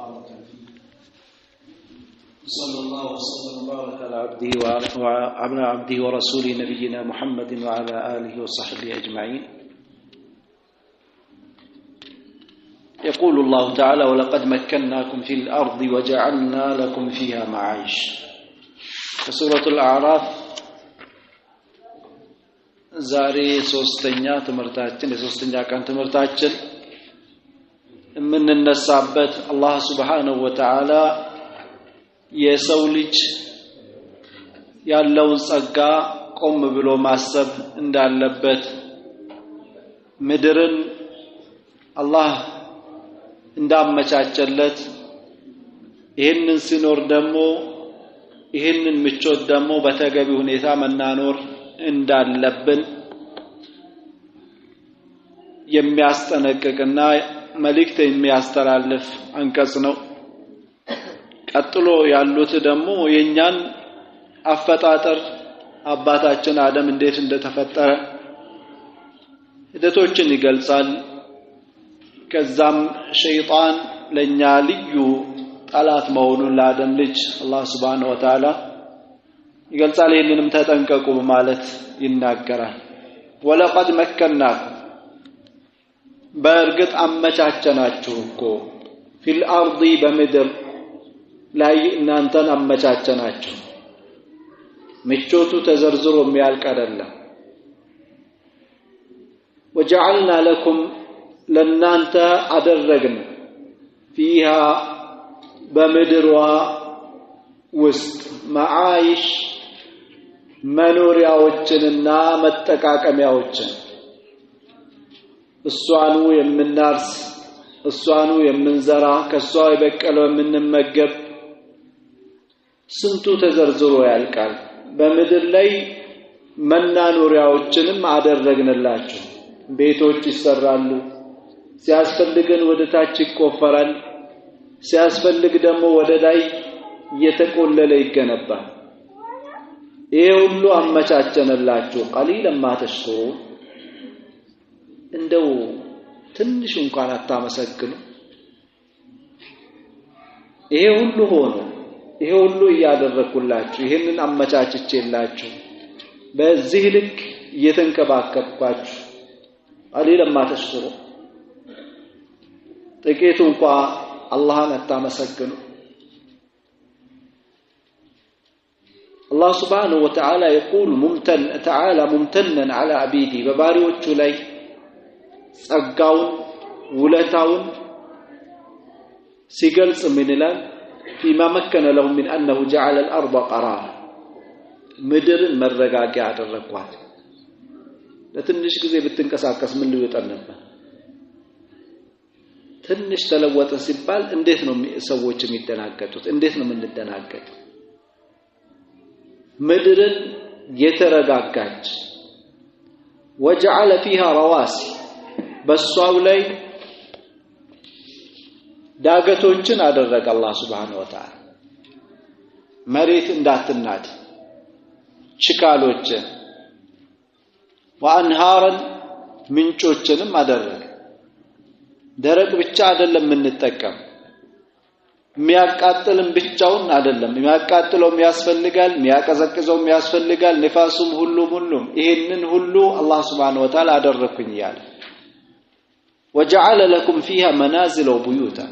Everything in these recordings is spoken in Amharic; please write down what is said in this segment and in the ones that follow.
وبارك فيه صلى الله وسلم وبارك على عبده ورسوله نبينا محمد وعلى آله وصحبه أجمعين. يقول الله تعالى: ولقد مكناكم في الأرض وجعلنا لكم فيها معايش. سورة الأعراف زاري ሶስተኛ ትምርታችን የሶስተኛ ቀን ትምርታችን የምንነሳበት አላህ Subhanahu Wa Ta'ala የሰው ልጅ ያለውን ጸጋ ቆም ብሎ ማሰብ እንዳለበት ምድርን አላህ እንዳመቻቸለት ይሄንን ሲኖር ደግሞ ይሄንን ምቾት ደግሞ በተገቢ ሁኔታ መናኖር እንዳለብን የሚያስጠነቅቅና መልእክት የሚያስተላልፍ አንቀጽ ነው። ቀጥሎ ያሉት ደግሞ የኛን አፈጣጠር አባታችን አደም እንዴት እንደተፈጠረ ሂደቶችን ይገልጻል። ከዛም ሸይጣን ለኛ ልዩ ጠላት መሆኑን ለአደም ልጅ አላህ Subhanahu Wa Ta'ala ይገልጻል። ይሄንንም ተጠንቀቁ ማለት ይናገራል። ወለቀድ መከናኩም በእርግጥ አመቻቸናችሁ እኮ ፊል አርዲ በምድር ላይ እናንተን አመቻቸናችሁ። ምቾቱ ተዘርዝሮ የሚያልቅ አይደለም። ወጀዐልና ለኩም ለናንተ አደረግን ፊሃ በምድርዋ ውስጥ ማዓይሽ መኖሪያዎችንና መጠቃቀሚያዎችን እሷኑ የምናርስ እሷኑ የምንዘራ ከሷ የበቀለው የምንመገብ ስንቱ ተዘርዝሮ ያልቃል። በምድር ላይ መናኖሪያዎችንም አደረግንላችሁ። ቤቶች ይሰራሉ፣ ሲያስፈልገን ወደ ታች ይቆፈራል፣ ሲያስፈልግ ደግሞ ወደ ላይ እየተቆለለ ይገነባል። ይሄ ሁሉ አመቻቸንላችሁ። ቀሊለን ማ ተሽኩሩ እንደው ትንሽ እንኳን አታመሰግኑ። ይሄ ሁሉ ሆኖ ይሄ ሁሉ እያደረኩላችሁ ይሄንን አመቻችቼላችሁ በዚህ ልክ እየተንከባከባችሁ ቀሊለን ማ ተሽኩሩ ጥቂቱ እንኳን አላህን አታመሰግኑ። الله سبحانه وتعالى يقول ممتنا على عبيده በባሪዎቹ ላይ ጸጋውን ውለታውን ሲገልጽ ምን ይላል? فيما مكن لهم من أنه جعل الأرض قرارا ምድርን መረጋጊያ አደረኳት። ለትንሽ ጊዜ ብትንቀሳቀስ ምን ሊወጣን ነበር? ትንሽ ተለወጠ ሲባል እንዴት ነው ሰዎች የሚደናገጡት? እንዴት ነው የምንደናገጥ? ምድርን የተረጋጋች وجعل فيها رواسي በሷው ላይ ዳገቶችን አደረገ አላህ Subhanahu Wa Ta'ala። መሬት እንዳትናድ ችካሎችን وانهارا ምንጮችንም አደረገ። ደረቅ ብቻ አይደለም የምንጠቀም፣ የሚያቃጥልም ብቻውን አይደለም። የሚያቃጥለው ያስፈልጋል፣ የሚያቀዘቅዘው ያስፈልጋል። ንፋሱም ሁሉም ይሄንን ሁሉ አላህ Subhanahu Wa Ta'ala አደረኩኝ ያለ وجعل لكم فيها منازل وبيوتا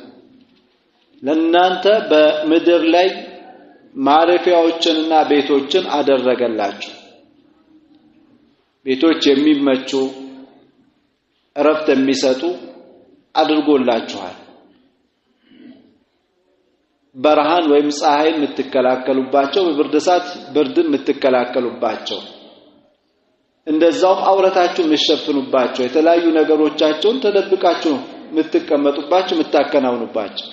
ለናንተ በምድር ላይ ማረፊያዎችንና ቤቶችን አደረገላችሁ። ቤቶች የሚመቹ እረፍት የሚሰጡ አድርጎላችኋል። በርሃን ወይም ፀሐይ የምትከላከሉባቸው፣ በብርድ ሰዓት ብርድን የምትከላከሉባቸው፣ እንደዛው አውረታችሁን የምትሸፍኑባቸው፣ የተለያዩ ነገሮቻችሁን ተደብቃችሁ የምትቀመጡባቸው የምታከናውኑባቸው።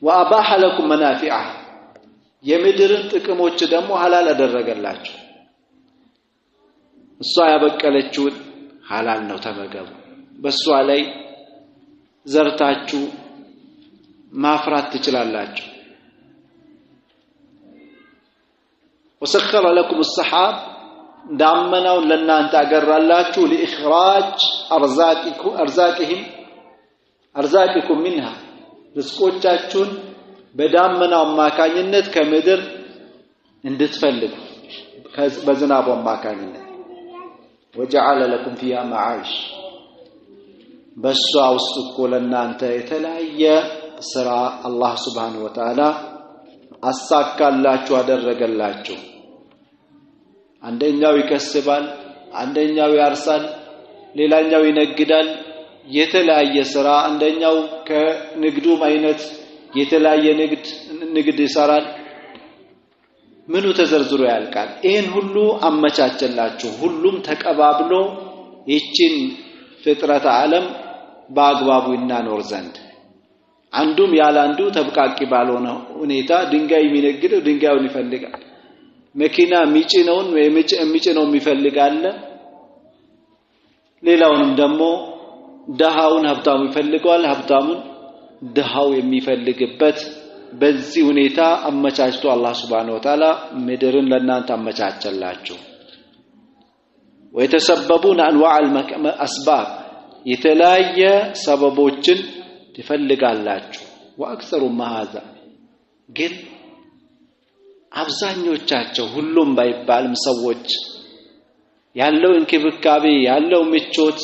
وأباح لكم منافعه የምድርን ጥቅሞች ደግሞ ሐላል አደረገላችሁ። እሷ ያበቀለችውን ሐላል ነው ተመገቡ። በሷ ላይ ዘርታችሁ ማፍራት ትችላላችሁ። وسخر لكم السحاب ዳመናውን ለናንተ አገራላችሁ ለኢኽራጅ አርዛቂኩም منها ርስቆቻችሁን በዳመናው አማካኝነት ከምድር እንድትፈልጉ በዝናቡ አማካኝነት وجعل لكم فيها معايش በሷ ውስጥ እኮ ለናንተ የተለያየ ስራ አላህ Subhanahu Wa Ta'ala አሳካላችሁ አደረገላችሁ አንደኛው ይከስባል አንደኛው ያርሳል ሌላኛው ይነግዳል የተለያየ ስራ አንደኛው ከንግዱም አይነት የተለያየ ንግድ ይሰራል ምኑ ተዘርዝሮ ያልቃል ይሄን ሁሉ አመቻቸላችሁ ሁሉም ተቀባብሎ ይቺን ፍጥረት ዓለም በአግባቡ ይናኖር ዘንድ አንዱም ያላንዱ ተብቃቂ ባልሆነ ሁኔታ ድንጋይ የሚነግደው ድንጋዩን ይፈልጋል መኪና ሚጭነውን የሚጭነው ይፈልጋል ሌላውንም ደግሞ ደሃውን ሀብታሙ ይፈልጋል ሀብታሙን ደሃው የሚፈልግበት በዚህ ሁኔታ አመቻችቶ አላህ Subhanahu Wa Ta'ala ምድርን ለናንተ አመቻቸላችሁ ወይተሰበቡን አንዋዕ الاسباب የተለያየ ሰበቦችን ትፈልጋላችሁ ወአክثሩ ማሃዛ ግን አብዛኞቻቸው ሁሉም ባይባልም ሰዎች ያለው እንክብካቤ ያለው ምቾት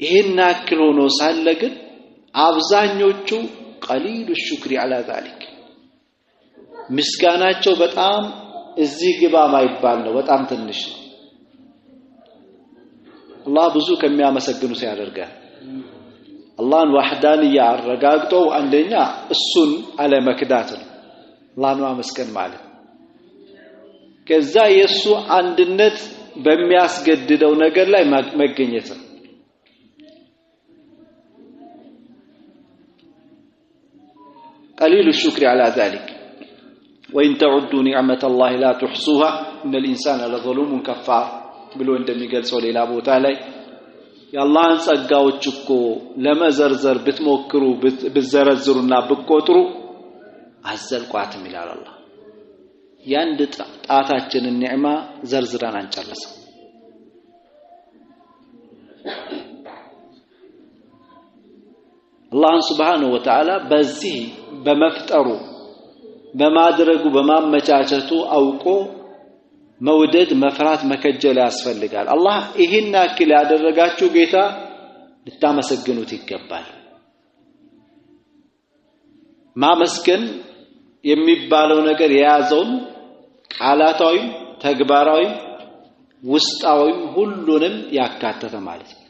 ይሄን አክል ሆኖ ሳለ ግን አብዛኞቹ قليل الشكر على ذلك ምስጋናቸው በጣም እዚህ ግባ ማይባል ነው በጣም ትንሽ ነው አላህ ብዙ ከሚያመሰግኑ ሲያደርጋል አላህን ወህዳንያ አረጋግጠው አንደኛ እሱን አለ መክዳት ነው አላህን ማመስገን ማለት ከዛ የሱ አንድነት በሚያስገድደው ነገር ላይ መገኘት ነው قليل الشكر على ذلك وإن تعدوا نعمة الله لا تحصوها إن الإنسان لظلوم كفار ብሎ እንደሚገልጸው ሌላ ቦታ ላይ የአላህን ጸጋዎች እኮ ለመዘርዘር ብትሞክሩ ብዘረዝሩና ብቆጥሩ አዘልቋትም ይላል አላህ ያንድ ጣታችንን ኒዕማ ዘርዝረን አንጨርሰው አላህ Subhanahu Wa Ta'ala በዚህ በመፍጠሩ በማድረጉ በማመቻቸቱ አውቆ መውደድ መፍራት መከጀል ያስፈልጋል አላህ ይሄን አክል ያደረጋችሁ ጌታ ልታመሰግኑት ይገባል ማመስገን የሚባለው ነገር የያዘውን ቃላታዊ ተግባራዊ ውስጣዊ ሁሉንም ያካተተ ማለት ነው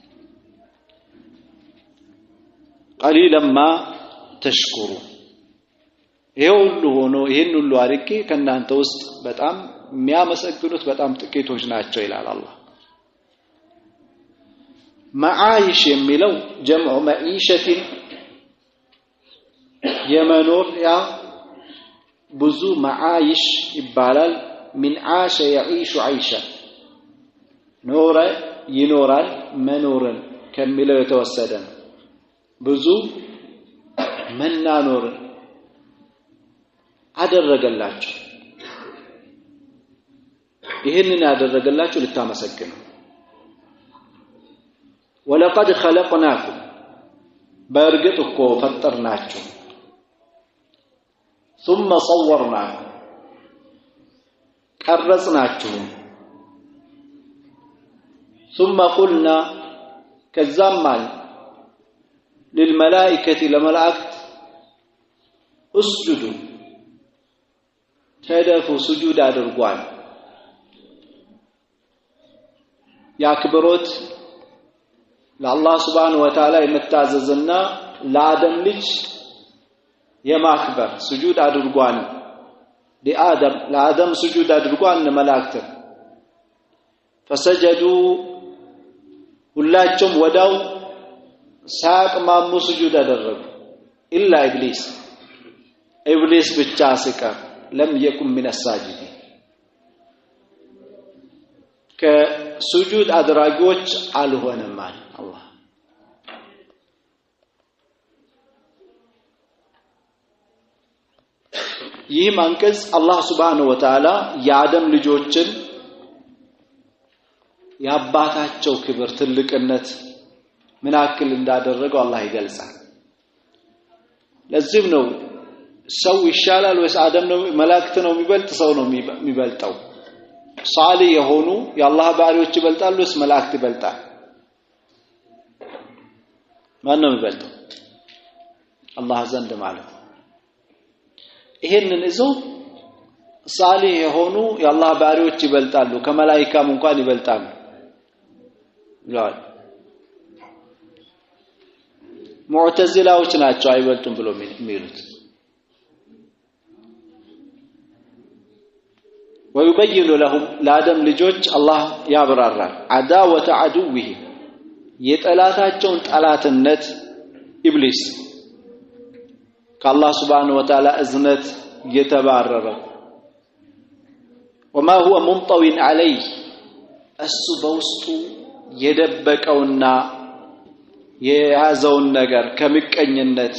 قليلا ما تشكروا ይሄውሉ ሆኖ ይሄን ሁሉ አርቄ ከናንተ ውስጥ በጣም የሚያመሰግኑት በጣም ጥቂቶች ናቸው ይላል አላህ ማዓይሽ የሚለው ጀምዑ ማኢሸት የመኖሪያ ብዙ ማዓይሽ ይባላል من عاش يعيش عيشا ኖረ ይኖራል መኖርን ከሚለው የተወሰደ ነው ብዙ መናኖር አደረገላችሁ ይሄንን ያደረገላችሁ ልታመሰግኑ ወለቀድ خلقناكم በእርግጥ እኮ ፈጠርናችሁ ثم صورناكم ቀረጽናችሁ ثم قلنا كذمال للملائكة لملائكة اسجدوا تدفوا سجود አድርጓል ያክብሮት ለአላህ Subhanahu Wa Ta'ala የመታዘዝና ለአደም ልጅ የማክበር ስጁድ አድርጓል ለአደም ስጁድ አድርጓል ለመላእክት فسجدوا ሁላቸውም ወዳው ሳቅማሙ ስጁድ አደረጉ ኢላ ኢብሊስ ብቻ ሲቀር ለም يكن من الساجدين ከስጁድ አድራጊዎች አልሆነም ማለት አላህ ይህ አንቀጽ አላህ Subhanahu Wa Ta'ala የአደም ልጆችን ያባታቸው ክብር ትልቅነት ምን አክል እንዳደረገው አላህ ይገልጻል ለዚህም ነው ሰው ይሻላል ወይስ አደም ነው መላእክት ነው የሚበልጥ ሰው ነው የሚበልጠው ሷሊህ የሆኑ የአላህ ባሪዎች ይበልጣሉ ወይስ መላእክት ይበልጣል ማን ነው የሚበልጠው አላህ ዘንድ ማለት ይሄንን እዞ ሷሊህ የሆኑ የአላህ ባሪዎች ይበልጣሉ ከመላእክቱም እንኳን ይበልጣሉ ይላል ሙዕተዚላዎች ናቸው አይበልጡም ብሎ የሚሉት ويبين لهم لآدم ልጆች አላህ ያብራራል عداوة عدوه የጠላታቸውን ጠላትነት ኢብሊስ ከአላህ Subhanahu Wa Ta'ala እዝነት የተባረረ وما هو منطوي عليه እሱ በውስጡ የደበቀውና የያዘውን ነገር ከመቀኝነት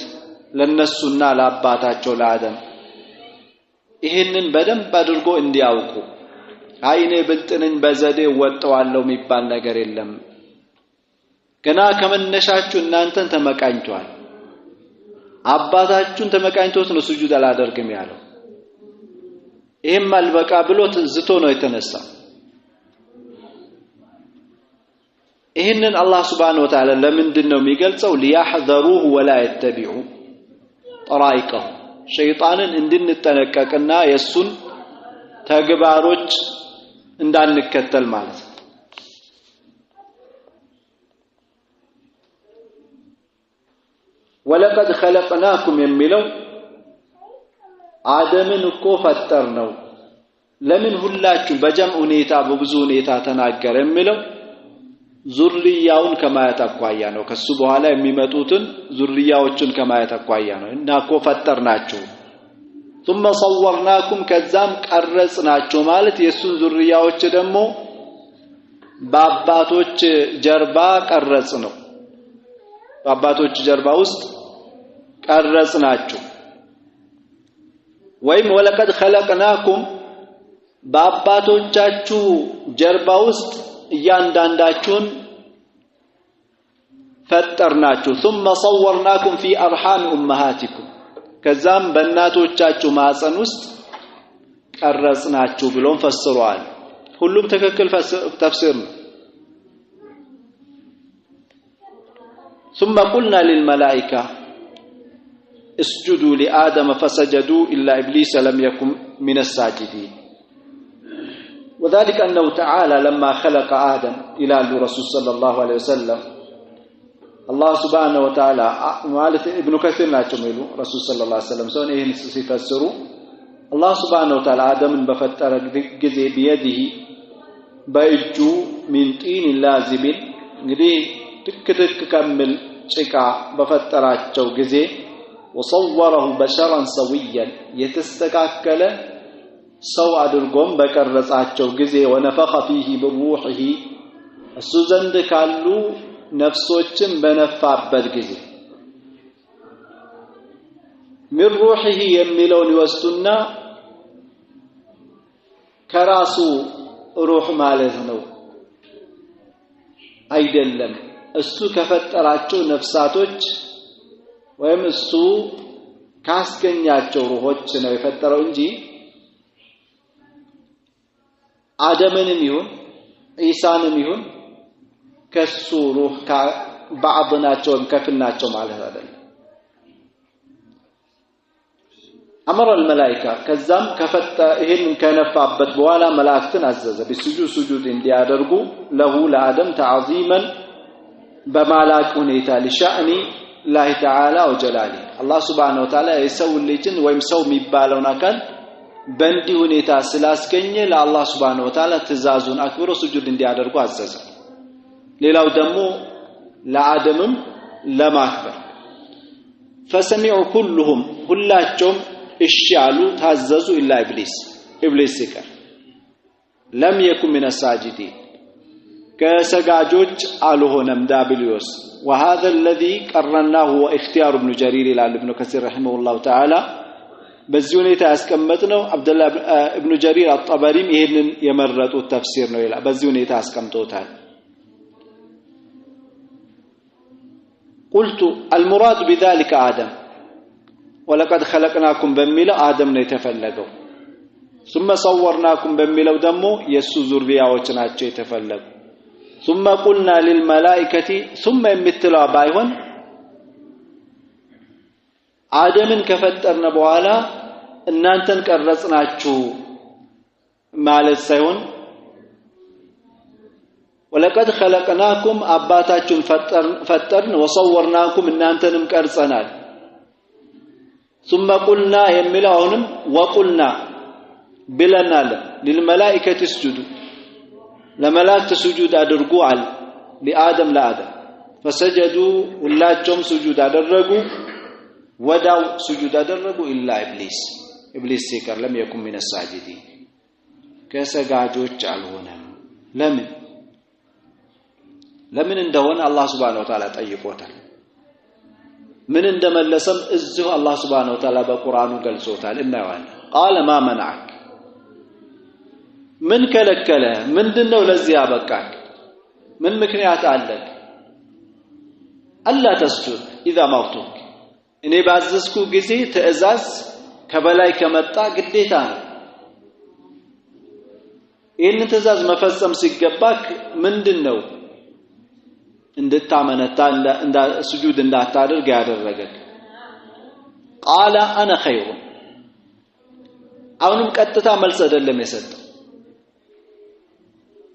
ለነሱና ለአባታቸው ለአደም ይሄንን በደንብ አድርጎ እንዲያውቁ አይኔ ብልጥነኝ በዘዴ ወጣዋለሁ የሚባል ነገር የለም ገና ከመነሻችሁ እናንተን ተመቃኝቷል አባታችሁን ተመቃኝቶት ነው ስጁድ አላደርግም ያለው ይሄም አልበቃ ብሎት ዝቶ ነው የተነሳ ይሄንን አላህ Subhanahu Wa Ta'ala ለምንድነው የሚገልጸው ሊያህዘሩሁ ወላ ይተቢዑ ጠራይቀሁ ሸይጣንን እንድንጠነቀቅና የሱን ተግባሮች እንዳንከተል ማለት ወለቀድ خلقناكم የሚለው አደምን እኮ ፈጠር ነው ለምን ሁላችሁ በጀምዕ ሁኔታ በብዙ ሁኔታ ተናገረ የሚለው ዙርያውን ከማየት አኳያ ነው ከሱ በኋላ የሚመጡትን ዙርያዎችን ከማየት አኳያ ነው እናኮ ፈጠርናችሁ ثم صورناكم ከዛም ቀረጽናችሁ ማለት የሱን ዙርያዎች ደግሞ በአባቶች ጀርባ ቀረጽ ነው በአባቶች ጀርባ ውስጥ ቀረጽናችሁ ወይም ወለቀድ خلقناكم በአባቶቻችሁ ጀርባ ውስጥ እያንዳንዳችሁን ፈጠርናችሁ ثم صورناكم في ارحام امهاتكم ከዛም በእናቶቻችሁ ማህፀን ውስጥ ቀረጽናችሁ ብሎም ፈስሯል ሁሉም ትክክል ተፍሲር ነው ثم قلنا للملائكه اسجدوا لآدم فسجدوا إلا إبليس لم يكن من الساجدين وذلك أنه تعالى لما خلق آدم إلى الرسول صلى الله عليه وسلم الله سبحانه وتعالى مالك ابن كثير ناتشميلو رسول صلى الله عليه وسلم سون إيه سيفسروا الله سبحانه وتعالى آدم بفتر جزء بيده بأجو من طين لازم እንግዲህ ትክክል ከመል ጭቃ በፈጠራቸው ጊዜ وصوره بشرا سويا يتستكاكل ሰው አድርጎም በቀረጻቸው ጊዜ ወነፈخ فيه بروحه እሱ ዘንድ ካሉ ነፍሶችን በነፋበት ጊዜ من روحه የሚለውን ይወስዱና ከራሱ ሩህ ማለት ነው አይደለም እሱ ከፈጠራቸው ነፍሳቶች ወይም እሱ ካስገኛቸው ሩሆች ነው የፈጠረው እንጂ አደምንም ይሁን ኢሳንም ይሁን ከሱ ሩህ ባዕድናቸው ከፍናቸው ማለት አይደለም አመረ الملائكه ከዛም ከፈጠ ይሄን ከነፋበት በኋላ መላእክትን አዘዘ በስጁድ እንዲያደርጉ ለሁ ለአደም تعظيما በማላቅ ሁኔታ ለሻእኒ الله تعالى وجلاله الله سبحانه وتعالى የሰው ልጅን ወይም ሰው የሚባለውን አካል በእንዲህ ሁኔታ ስላስገኘ ለአላህ Subhanahu Wa Ta'ala ትእዛዙን አክብሮ ስጁድ እንዲያደርጉ አዘዘ ሌላው ደግሞ ለአደምም ለማክበር فسمعوا كلهم ሁላቸውም እሺ አሉ ታዘዙ ኢላ ኢብሊስ ይቀር لم يكن من الساجدين ከሰጋጆች አልሆነም ዳብሊዮስ وهذا الذي قررناه هو اختيار ابن جرير الى ابن كثير رحمه الله تعالى በዚህ ሁኔታ ያስቀመጥነው አብዱላህ ኢብኑ ጀሪር አጣበሪም ይሄንን የመረጡት ተፍሲር ነው ይላል በዚህ ሁኔታ አስቀምጦታል قلت المراد بذلك آدم ولقد خلقناكم بميلو آدم ነው የተፈለገው ثم صورناكم بميلو ደግሞ የሱ ዙርያዎች ናቸው የተፈለጉ ثم قلنا للملائكه ثم የምትለው ባይሆን አደምን ከፈጠርን በኋላ እናንተን ቀረጽናችሁ ማለት ሳይሆን ولقد خلقناكم አባታችሁን ፈጠርን وصورناكم እናንተንም ቀርጸናል ثم قلنا የሚለውንም وقلنا ብለናል للملائكه اسجدوا ለመላእክት ስጁድ አድርጉ አለ ለአደም فسجدوا ሁላቸውም ስጁድ አደረጉ ወዳው ስጁድ አደረጉ ኢላ ኢብሊስ ሲቀር ለም يكن من الساجدين ከሰጋጆች አልሆነም ለምን እንደሆነ አላህ Subhanahu Wa Ta'ala ጠይቆታል ምን እንደመለሰም እዚሁ አላህ Subhanahu Wa Ta'ala በቁርአኑ ገልጾታል እናያለን قال ما منعك ምን ከለከለ ምንድነው ለዚህ ያበቃክ ምን ምክንያት አለክ አላ ተስጁድ اذا ማውቱክ እኔ ባዘዝኩ ጊዜ ትእዛዝ ከበላይ ከመጣ ግዴታ ነው ይህን ትእዛዝ መፈጸም ሲገባክ ምንድነው እንድታመነታ እንዳ ስጁድ እንዳታደርግ ያደረገክ قال انا خير አሁንም ቀጥታ መልስ አይደለም የሰጠው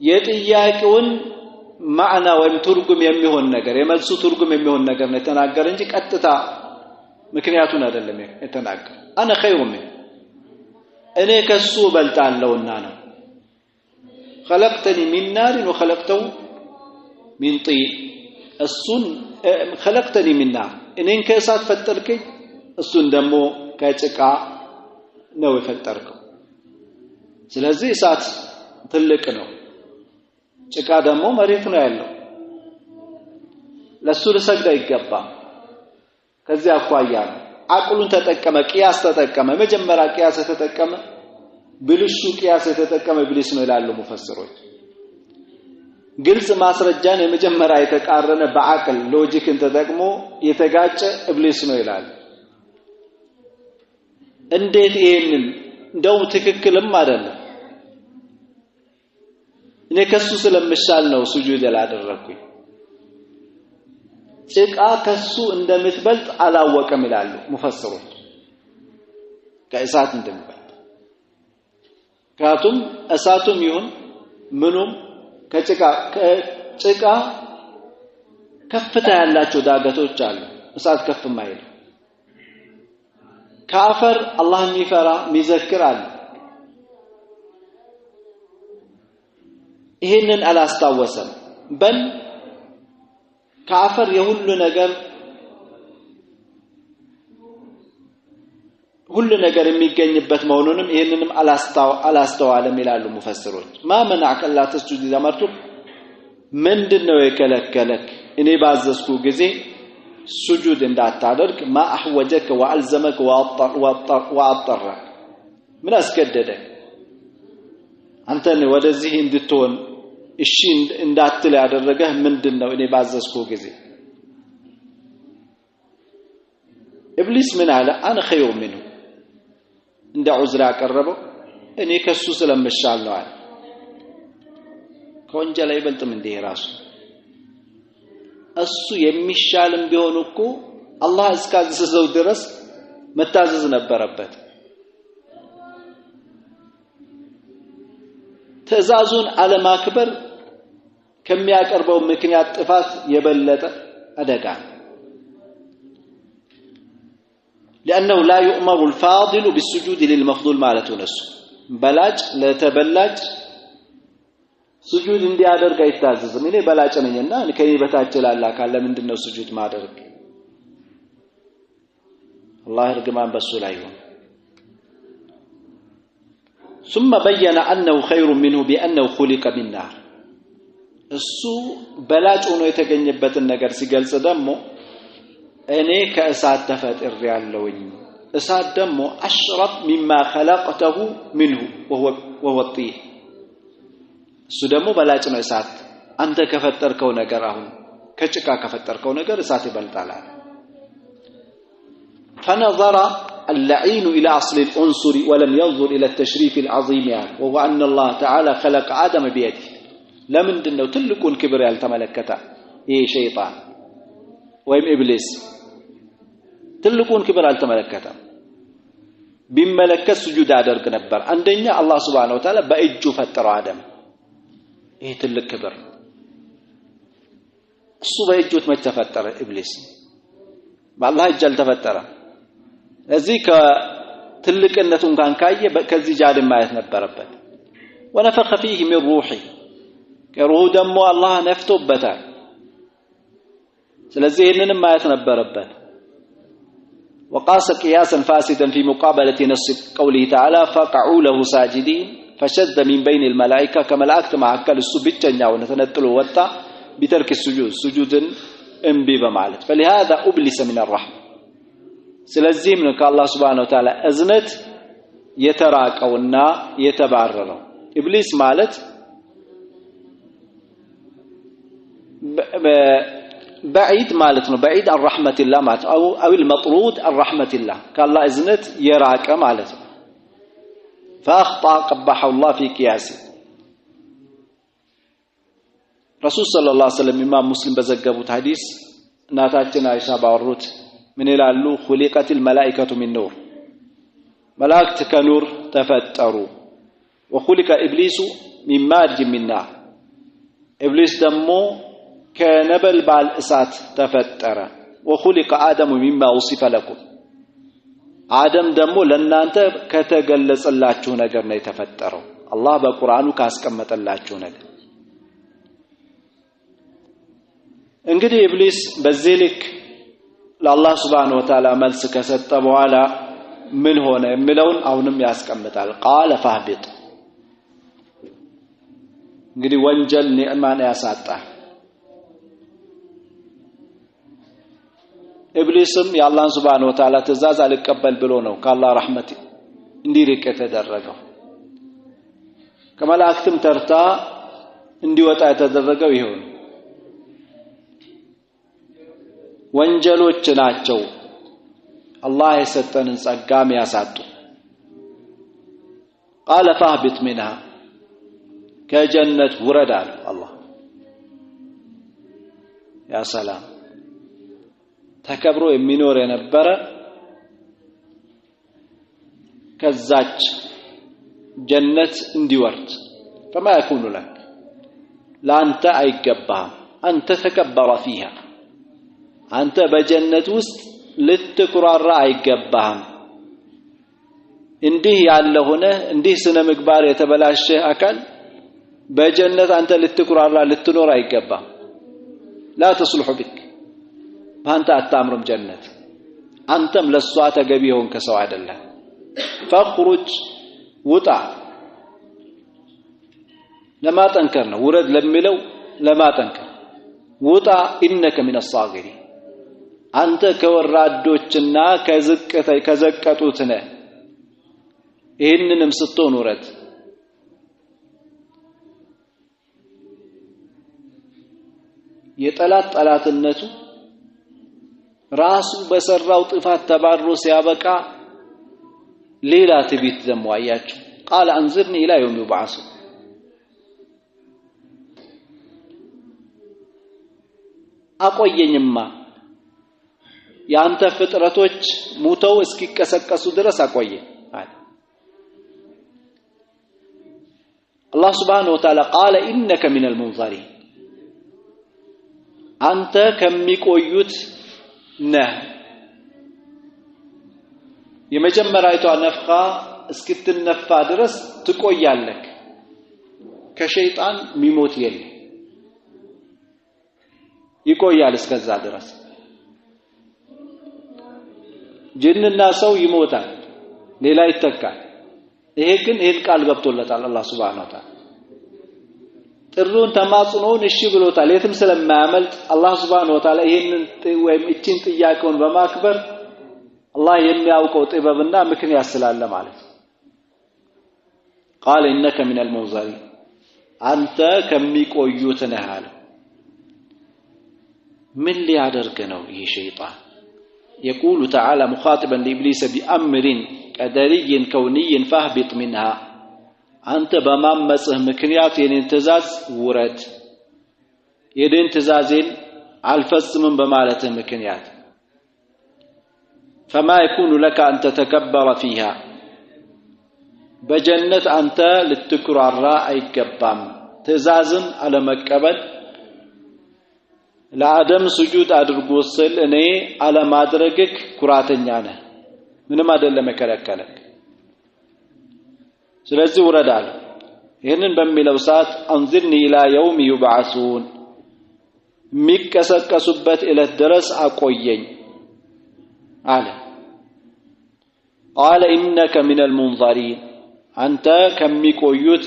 የጥያቄውን ማዕና ወይም ትርጉም የሚሆን ነገር የመልሱ ትርጉም የሚሆን ነገር ነው የተናገረ እንጂ ቀጥታ ምክንያቱን አይደለም የተናገረ انا خير من እኔ ከሱ በልጣለውና ነው خلقتني من نار وخلقته من طين እሱን خلقتني من نار እኔን ከእሳት ፈጠርከኝ እሱን ደግሞ ከጭቃ ነው የፈጠርከው ስለዚህ እሳት ትልቅ ነው ጭቃ ደግሞ መሬት ነው ያለው ለሱ ልሰግድ አይገባም ከዚህ አኳያ አቅሉን ተጠቀመ ቂያስ ተጠቀመ መጀመሪያ ቂያስ ተጠቀመ ብልሹ ቂያስ ተጠቀመ ኢብሊስ ነው ይላሉ ሙፈስሮች ግልጽ ማስረጃን የመጀመሪያ የተቃረነ በአቅል ሎጂክን ተጠቅሞ የተጋጨ ኢብሊስ ነው ይላል እንዴት ይሄንን እንደው ትክክልም አይደለም እኔ ከሱ ስለምሻል ነው ስጁድ ያላደረኩኝ ጭቃ ከሱ እንደምትበልጥ አላወቀም ይላሉ ሙፈስሮች ከእሳት እንደምበልጥ ካቱም እሳቱም ይሁን ምኑም ከጭቃ ከፍታ ያላቸው ዳገቶች አሉ እሳት ከፍ ማይል ካፈር አላህ የሚፈራ የሚዘክር አለ ይሄንን አላስታወሰም በል ካፈር የሁሉ ነገር የሚገኝበት መሆኑንም ይሄንንም አላስተዋለም ይላሉ ሙፈስሮች ማመናከ ላ ተስጁድ ዘመርቱ ምንድነው የከለከለክ እኔ ባዘዝኩ ጊዜ ስጁድ እንዳታደርግ ማ አህወጀከ ወአልዘመከ ወአጠረክ ምን አስገደደ አንተን ወደዚህ እንድትሆን እሺ እንዳትል ያደረገህ ምንድነው እኔ ባዘዝኩ ጊዜ ኢብሊስ ምን አለ انا خير منه እንደ ዑዝራ ያቀረበው እኔ ከሱ ስለምሻል ነው አለ ከወንጀል አይበልጥም እንደ ራሱ እሱ የሚሻልም ቢሆን እኮ አላህ እስካዘዘው ድረስ መታዘዝ ነበረበት ትእዛዙን አለማክበር ከሚያቀርበው ምክንያት ጥፋት የበለጠ አደጋ لانه لا يؤمر الفاضل بالسجود للمفضول مالته نفسه بلاج لا تبلاج سجود እንዲያደርግ አይታዘዝም እኔ በላጭ ነኝና ከኔ በታች ላላ ካለ ምንድነው ስጁድ ማድረግ አላህ እርግማን በሱ ላይ ነው ثم بين انه خير منه بانه خلق من نار እሱ በላጭ ሆኖ የተገኘበትን ነገር ሲገልጽ ደግሞ እኔ ከእሳት ተፈጥሬያለሁኝ እሳት ደግሞ አሽረፍ مما خلقته منه وهو الطين እሱ ደግሞ በላጭ ነው እሳት አንተ ከፈጠርከው ነገር አሁን ከጭቃ ከፈጠርከው ነገር እሳት ይበልጣል فنظر اللعين إلى أصل العنصر ولم ينظر إلى التشريف العظيم وهو أن الله تعالى خلق آدم بيده لمن دنو تلكون كبر يالتملكتا إيه شيطان ويم إبليس تلكون كبر يالتملكتا بملكة سجود أدرك نبر عندنا الله سبحانه وتعالى بأجو فتر آدم إيه تلك كبر الصبح يجوت ما تفتر إبليس بالله يجل تفتر እዚህ ከትልቅነቱን ጋር ካየ ከዚህ ጃድ ማየት ነበረበት ወነፈخ فيه من روحي ከሩህ ደግሞ አላህ ነፍቶበታል ስለዚህ ይሄንንም ማየት ነበረበት وقاس قياسا فاسدا في مقابله نص قوله تعالى فقعوا له ساجدين فشد من بين الملائكه كملائكه معكل السبتኛው ተነጥሎ ወጣ بترك السجود سجودን እንቢ በማለት فلهذا ابلس من الرحمه ስለዚህም ነው ከአላህ Subhanahu Wa Ta'ala እዝነት የተራቀውና የተባረረው ኢብሊስ ማለት بعيد ማለት ነው بعيد عن رحمة الله ማለት او المطرود عن رحمة الله ከአላህ እዝነት የራቀ ማለት ነው فاخطا قبح الله في قياسه رسول صلى الله عليه وسلم امام مسلم በዘገቡት ሐዲስ እናታችን አይሻ ባወሩት من يلالو خلقت الملائكة من نور ملائكة كنور تفتروا وخلق إبليس من مارج من نار إبليس دمو كنبل بالإسات تفتر وخلق آدم مما وصف لكم آدم دمو لأن أنت كتجلس الله جونا جرنا يتفتروا الله بقرآن كاسكمة الله جونا انقدي إبليس بذلك ለአላህ Subhanahu Wa Ta'ala መልስ ከሰጠ በኋላ ምን ሆነ የሚለውን አሁንም ያስቀምጣል قال فاهبط እንግዲህ ወንጀል ኒዕማን ያሳጣል ኢብሊስም የአላህን Subhanahu Wa Ta'ala ትእዛዝ አልቀበል ብሎ ነው ከአላህ ረህመት እንዲርቅ የተደረገው ከመላእክትም ተርታ እንዲወጣ የተደረገው ይሄው ነው ወንጀሎች ናቸው አላህ የሰጠንን ጸጋም ያሳጡ قال فاهبط منها ከጀነት ውረድ አለ አላህ ያ ሰላም ተከብሮ የሚኖር የነበረ ከዛች ጀነት እንዲወርድ فما يكون لك ላንተ አይገባም አንተ ተከበረ فيها አንተ በጀነት ውስጥ ልትኩራራ አይገባም እንዲህ ያለ ሆነ እንዲህ ስነ ምግባር የተበላሸ አካል በጀነት አንተ ልትኩራራ ልትኖር አይገባም لا تصلح بك አንተ አታምርም ጀነት አንተም ለሷ ተገቢ ሆንከ ሰው አይደለም فخرج ውጣ ለማጠንከር ነው ውረድ ለሚለው ለማጠንከር ውጣ انك من الصاغرين አንተ ከወራዶችና ከዘቀጡት ነህ ይሄንንም ስትሆን ውረድ የጠላት ጠላትነቱ ራሱ በሰራው ጥፋት ተባሮ ሲያበቃ ሌላ ትቢት ደሞ አያችሁ قال انظرني الى يوم يبعث አቆየኝማ ያንተ ፍጥረቶች ሙተው እስኪቀሰቀሱ ድረስ አቆየ አለ الله سبحانه وتعالى قال انك من المنظرين አንተ ከሚቆዩት ነህ የመጀመሪያይቷ ነፍኻ እስክትነፋ ድረስ ትቆያለህ ከሸይጣን ሚሞት የለ ይቆያል እስከዛ ድረስ ጅንና ሰው ይሞታል ሌላ ይተካል ይሄ ግን ይሄን ቃል ገብቶለታል አላህ Subhanahu Wa Ta'ala ጥሩን ተማጽኖን እሺ ብሎታል የትም ስለማያመልጥ አላህ Subhanahu Wa Ta'ala ይሄንን ወይም እቺን ጥያቄውን በማክበር አላህ የሚያውቀው ጥበብና ምክንያት ስላለ ማለት قال انك من المنظرين አንተ ከሚቆዩት ነህ አለ ምን ሊያደርግ ነው ይህ ሸይጣን يقول تعالى مخاطبا لابليس بامر قدري كوني فاهبط منها አንተ በማመጽህ ምክንያት የኔን ትእዛዝ ውረድ የኔን ትእዛዜን አልፈጽምም በማለትህ ምክንያት فما يكون لك أن تتكبر فيها بجنة أنت للتكرار አይገባም ትእዛዝን አለመቀበል ለአደም ስጁድ አድርጎ ስል እኔ አለማድረግክ ኩራተኛ ነህ ምንም አይደለም መከለከለክ ስለዚህ ወረዳል ይሄንን በሚለው ሰዓት አንዝርኒ ኢላ የውም ይብዓሱን ሚከሰከሱበት እለት ድረስ አቆየኝ አለ قال انك من المنظرين አንተ ከሚቆዩት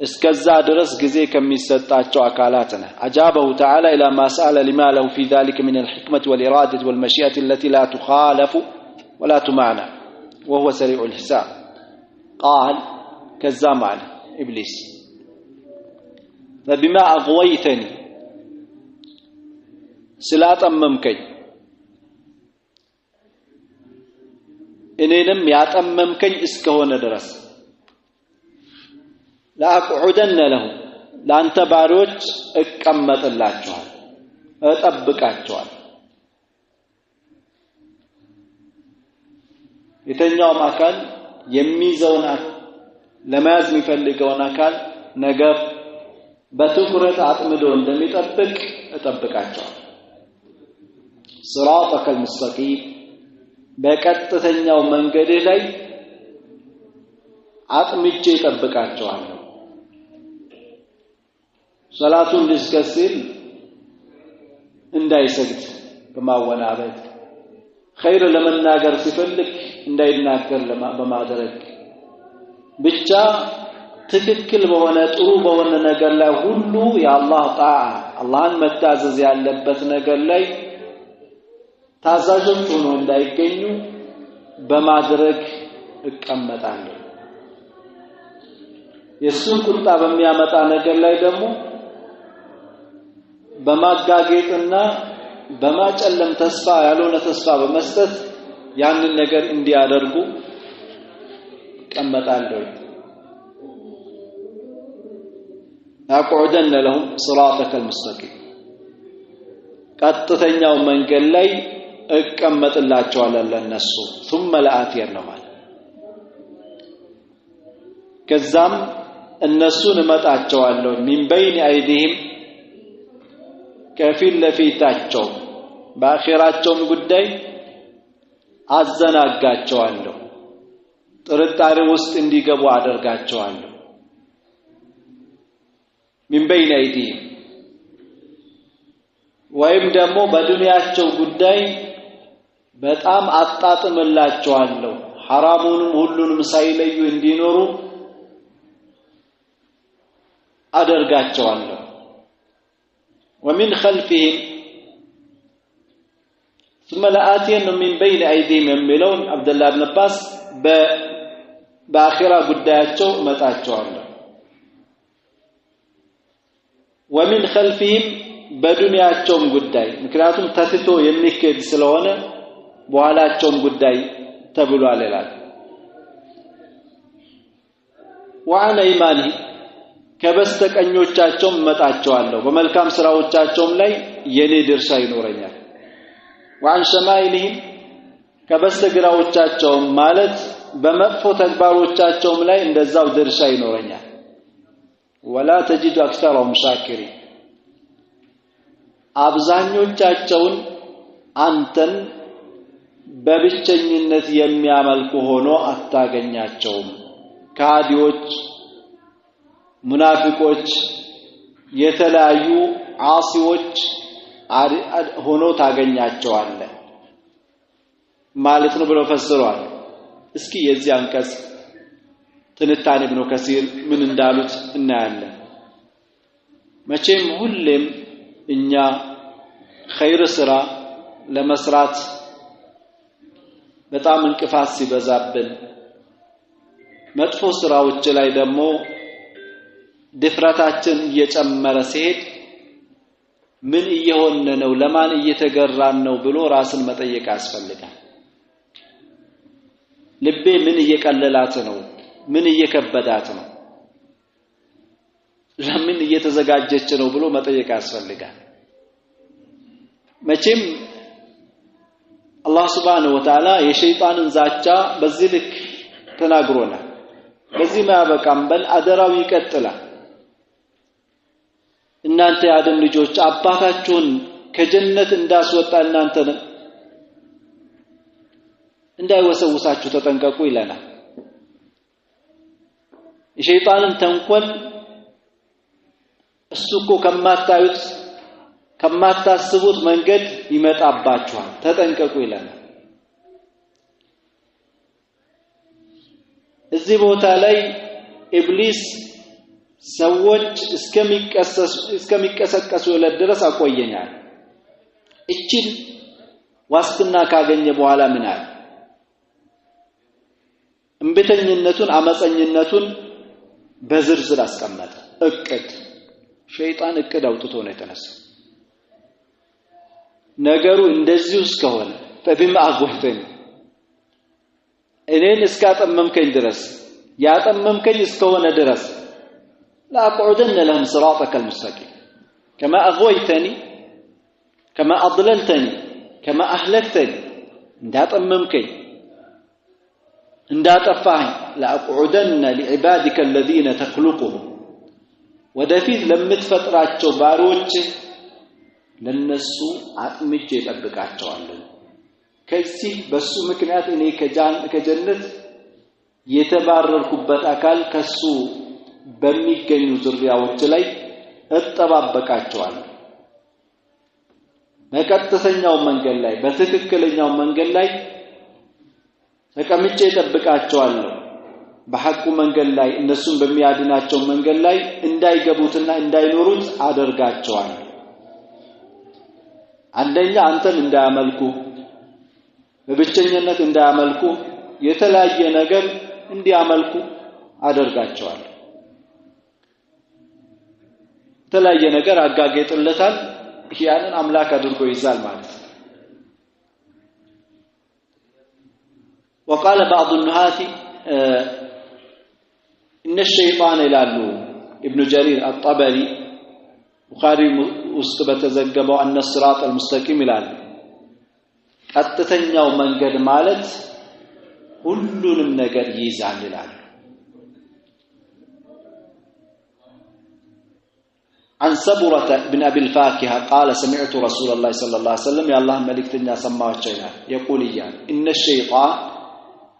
እስከዛ ድረስ ጊዜ ከሚሰጣቸው አካላት ነህ አጃበሁ تعالى الى ما سأل لما له في ذلك من الحكمة والإرادة والمشيئة التي لا تخالف ولا تمعنى وهو سريع الحساب قال كذا معنى إبليس فبما أغويتني سلا تممكني እኔንም ያጠመምከኝ እስከሆነ ድረስ ላአቅዑደነ ለሁ ላንተ ባሪዎች እቀመጥላቸዋል እጠብቃቸዋል የተኛውም አካል የሚይዘውን ለማያዝ የሚፈልገውን አካል ነገር በትኩረት አጥምዶ እንደሚጠብቅ እጠብቃቸዋል صراطك المستقيم በቀጥተኛው መንገድ ላይ አጥምጬ እጠብቃቸዋለሁ ሶላቱን ሊስከስል እንዳይሰግድ በማወናበድ ኸይር ለመናገር ሲፈልግ እንዳይናገር በማድረግ ብቻ ትክክል በሆነ ጥሩ በሆነ ነገር ላይ ሁሉ የአላህ ጣዓ አላህን መታዘዝ ያለበት ነገር ላይ ታዛዦች ሆኖ እንዳይገኙ በማድረግ እቀመጣለሁ የሱን ቁጣ በሚያመጣ ነገር ላይ ደግሞ በማጋጌጥና በማጨለም ተስፋ ያልሆነ ተስፋ በመስጠት ያንን ነገር እንዲያደርጉ እቀመጣለሁ አቅዑደን ለሁም صراطك المستقيم ቀጥተኛው መንገድ ላይ እቀመጥላቸዋለሁ ለነሱ ثم لآتين ነው ማለት ከዛም እነሱን እመጣቸዋለሁ من بين ايديهم ከፊት ለፊታቸው በአኺራቸውም ጉዳይ አዘናጋቸዋለሁ ጥርጣሬ ውስጥ እንዲገቡ አደርጋቸዋለሁ من بين ايديهم ወይም ደግሞ በዱንያቸው ጉዳይ በጣም አጣጥምላቸዋለሁ ሐራሙንም ሁሉንም ሳይለዩ እንዲኖሩ አደርጋቸዋለሁ ومن خلفهم ثم لآتين من بين أيديهم የሚለውን አብደላህ ኢብኑ አባስ በአኺራ ጉዳያቸው መጣቸዋለሁ ومن خلفهم በዱንያቸውም ጉዳይ ምክንያቱም ተትቶ የሚከድ ስለሆነ በኋላቸውም ጉዳይ ተብሏል ይላል وعن ايمانه ከበስተቀኞቻቸውም መጣቸዋለሁ በመልካም ስራዎቻቸውም ላይ የኔ ድርሻ ይኖረኛል وعن شمائلهم ከበስተግራዎቻቸውም ማለት በመጥፎ ተግባሮቻቸውም ላይ እንደዛው ድርሻ ይኖረኛል ولا تجد اكثرهم شاكرين አብዛኞቻቸውን አንተን በብቸኝነት የሚያመልኩ ሆኖ አታገኛቸውም ካዲዎች ሙናፊቆች የተለያዩ ዓሲዎች ሆኖ ታገኛቸዋለህ ማለት ነው ብለው ፈስረዋል እስኪ የዚህ አንቀጽ ትንታኔ ኢብኑ ከሲር ምን እንዳሉት እናያለን መቼም ሁሌም እኛ ኸይር ስራ ለመስራት በጣም እንቅፋት ሲበዛብን መጥፎ ስራዎች ላይ ደግሞ ድፍረታችን እየጨመረ ሲሄድ ምን እየሆነ ነው ለማን እየተገራን ነው ብሎ ራስን መጠየቅ ያስፈልጋል ልቤ ምን እየቀለላት ነው ምን እየከበዳት ነው ለምን እየተዘጋጀች ነው ብሎ መጠየቅ ያስፈልጋል መቼም አላህ Subhanahu Wa Ta'ala የሸይጣንን ዛቻ በዚህ ልክ ተናግሮናል በዚህ ማበቃም በል አደራው ይቀጥላል እናንተ የአደም ልጆች አባታችሁን ከጀነት እንዳስወጣ እናንተ እንዳይወሰውሳችሁ ተጠንቀቁ ይለናል የሸይጣንን ተንኮል እሱኮ ከማታዩት ከማታስቡት መንገድ ይመጣባችኋል ተጠንቀቁ ይለናል እዚህ ቦታ ላይ ኢብሊስ ሰዎች እስከሚቀሰቀሱ ለድረስ አቆየኛል እቺን ዋስትና ካገኘ በኋላ ምን አለ እንበተኝነቱን አመፀኝነቱን በዝርዝር አስቀመጠ እቅድ ሸይጣን እቅድ አውጥቶ ነው የተነሳው ነገሩ እንደዚህ እስከሆነ فبما أغويتني እኔን እስካጠመምከኝ ድረስ ያጠመምከኝ እስከሆነ ድረስ لا أقعدن لهم صراطك المستقيم كما أغويتني كما أضللتني كما أهلكتني እንዳጠመምከኝ እንዳጠፋኝ لا أقعدن لعبادك الذين تخلقهم ወደፊት ለምትፈጥራቸው ባሮች ለነሱ አጥምጄ እጠብቃቸዋለሁ ከዚህ በሱ ምክንያት እኔ ከጀነት የተባረርኩበት አካል ከሱ በሚገኙ ዝርያዎች ላይ እጠባበቃቸዋለሁ በቀጥተኛው መንገድ ላይ በትክክለኛው መንገድ ላይ ተቀምጬ እጠብቃቸዋለሁ በሐቁ መንገድ ላይ እነሱን በሚያድናቸው መንገድ ላይ እንዳይገቡትና እንዳይኖሩት አደርጋቸዋለሁ አንደኛ አንተን እንዳያመልኩ በብቸኝነት እንዳያመልኩ የተለያየ ነገር እንዲያመልኩ አደርጋቸዋለሁ የተለያየ ነገር አጋጌጥለታል ያንን አምላክ አድርጎ ይዛል ማለት وقال بعض النهاة إن الشيطان ይላሉ ابن جرير الطبري بخاري ውስጥ በተዘገበው أن الصراط المستقيم ይላሉ ቀጥተኛው መንገድ ማለት ሁሉንም ነገር ይይዛል ይላሉ عن سبرة بن أبي الفاكهة قال سمعت رسول الله صلى الله عليه وسلم يا الله ملكتنا سماوات ይላል يقول إياه إن الشيطان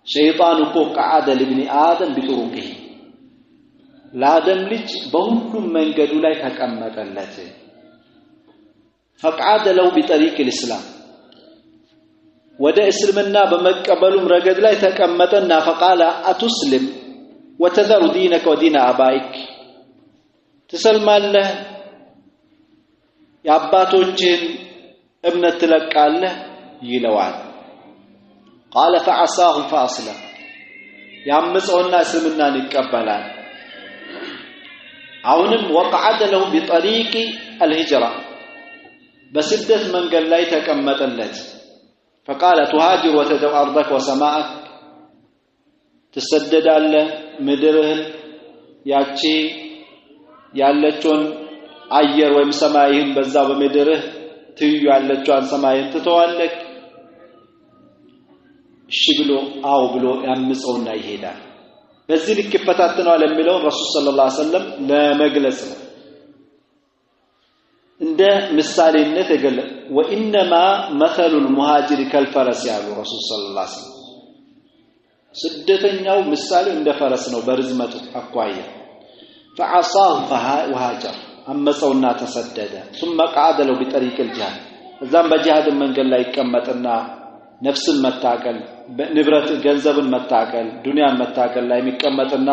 شيطان قعد لابن آدم بطرقه ለአደም ልጅ በሁሉም መንገዱ ላይ ተቀመጠለት فقعد له بطريق الإسلام ወደ እስልምና በመቀበሉም ረገድ ላይ ተቀመጠና فقال أتسلم وتذر دينك ودين آبائك ትሰልማለህ ያባቶችን እምነት ትለቃለህ ይለዋል قال فعصاه فأسلم ያመፀውና እስልምናን ይቀበላል አሁንም وقعد له بطريق الهجرة በስደት መንገድ ላይ ተቀመጠለት فقال تهاجر وتدع أرضك وسماءك ትሰደዳለህ ምድርህን ያቺ ያለችውን አየር ወይም ሰማይን በዛ በመድርህ ትዩ ያለችውን ሰማይን ትተዋለህ እሺ ብሎ አው ብሎ ያምፀውና ይሄዳል በዚህ ልክ ይፈታተናል የሚለው ረሱል ሰለላሁ ዐለይሂ ወሰለም ለመግለጽ ነው እንደ ምሳሌነት የገለ وانما مثل المهاجر كالفرس ያሉ ረሱል ሰለላሁ ዐለይሂ ወሰለም ስደተኛው ምሳሌ እንደ ፈረስ ነው በርዝመቱ አኳያ فعصاه وهاجر አመፀውና ተሰደደ ثم قعد له بطريق الجهاد እዛም በጂሃድ መንገድ ላይ ይቀመጥና ነፍስን መታቀል ንብረት ገንዘብን መታቀል ዱንያን መታቀል ላይ የሚቀመጥና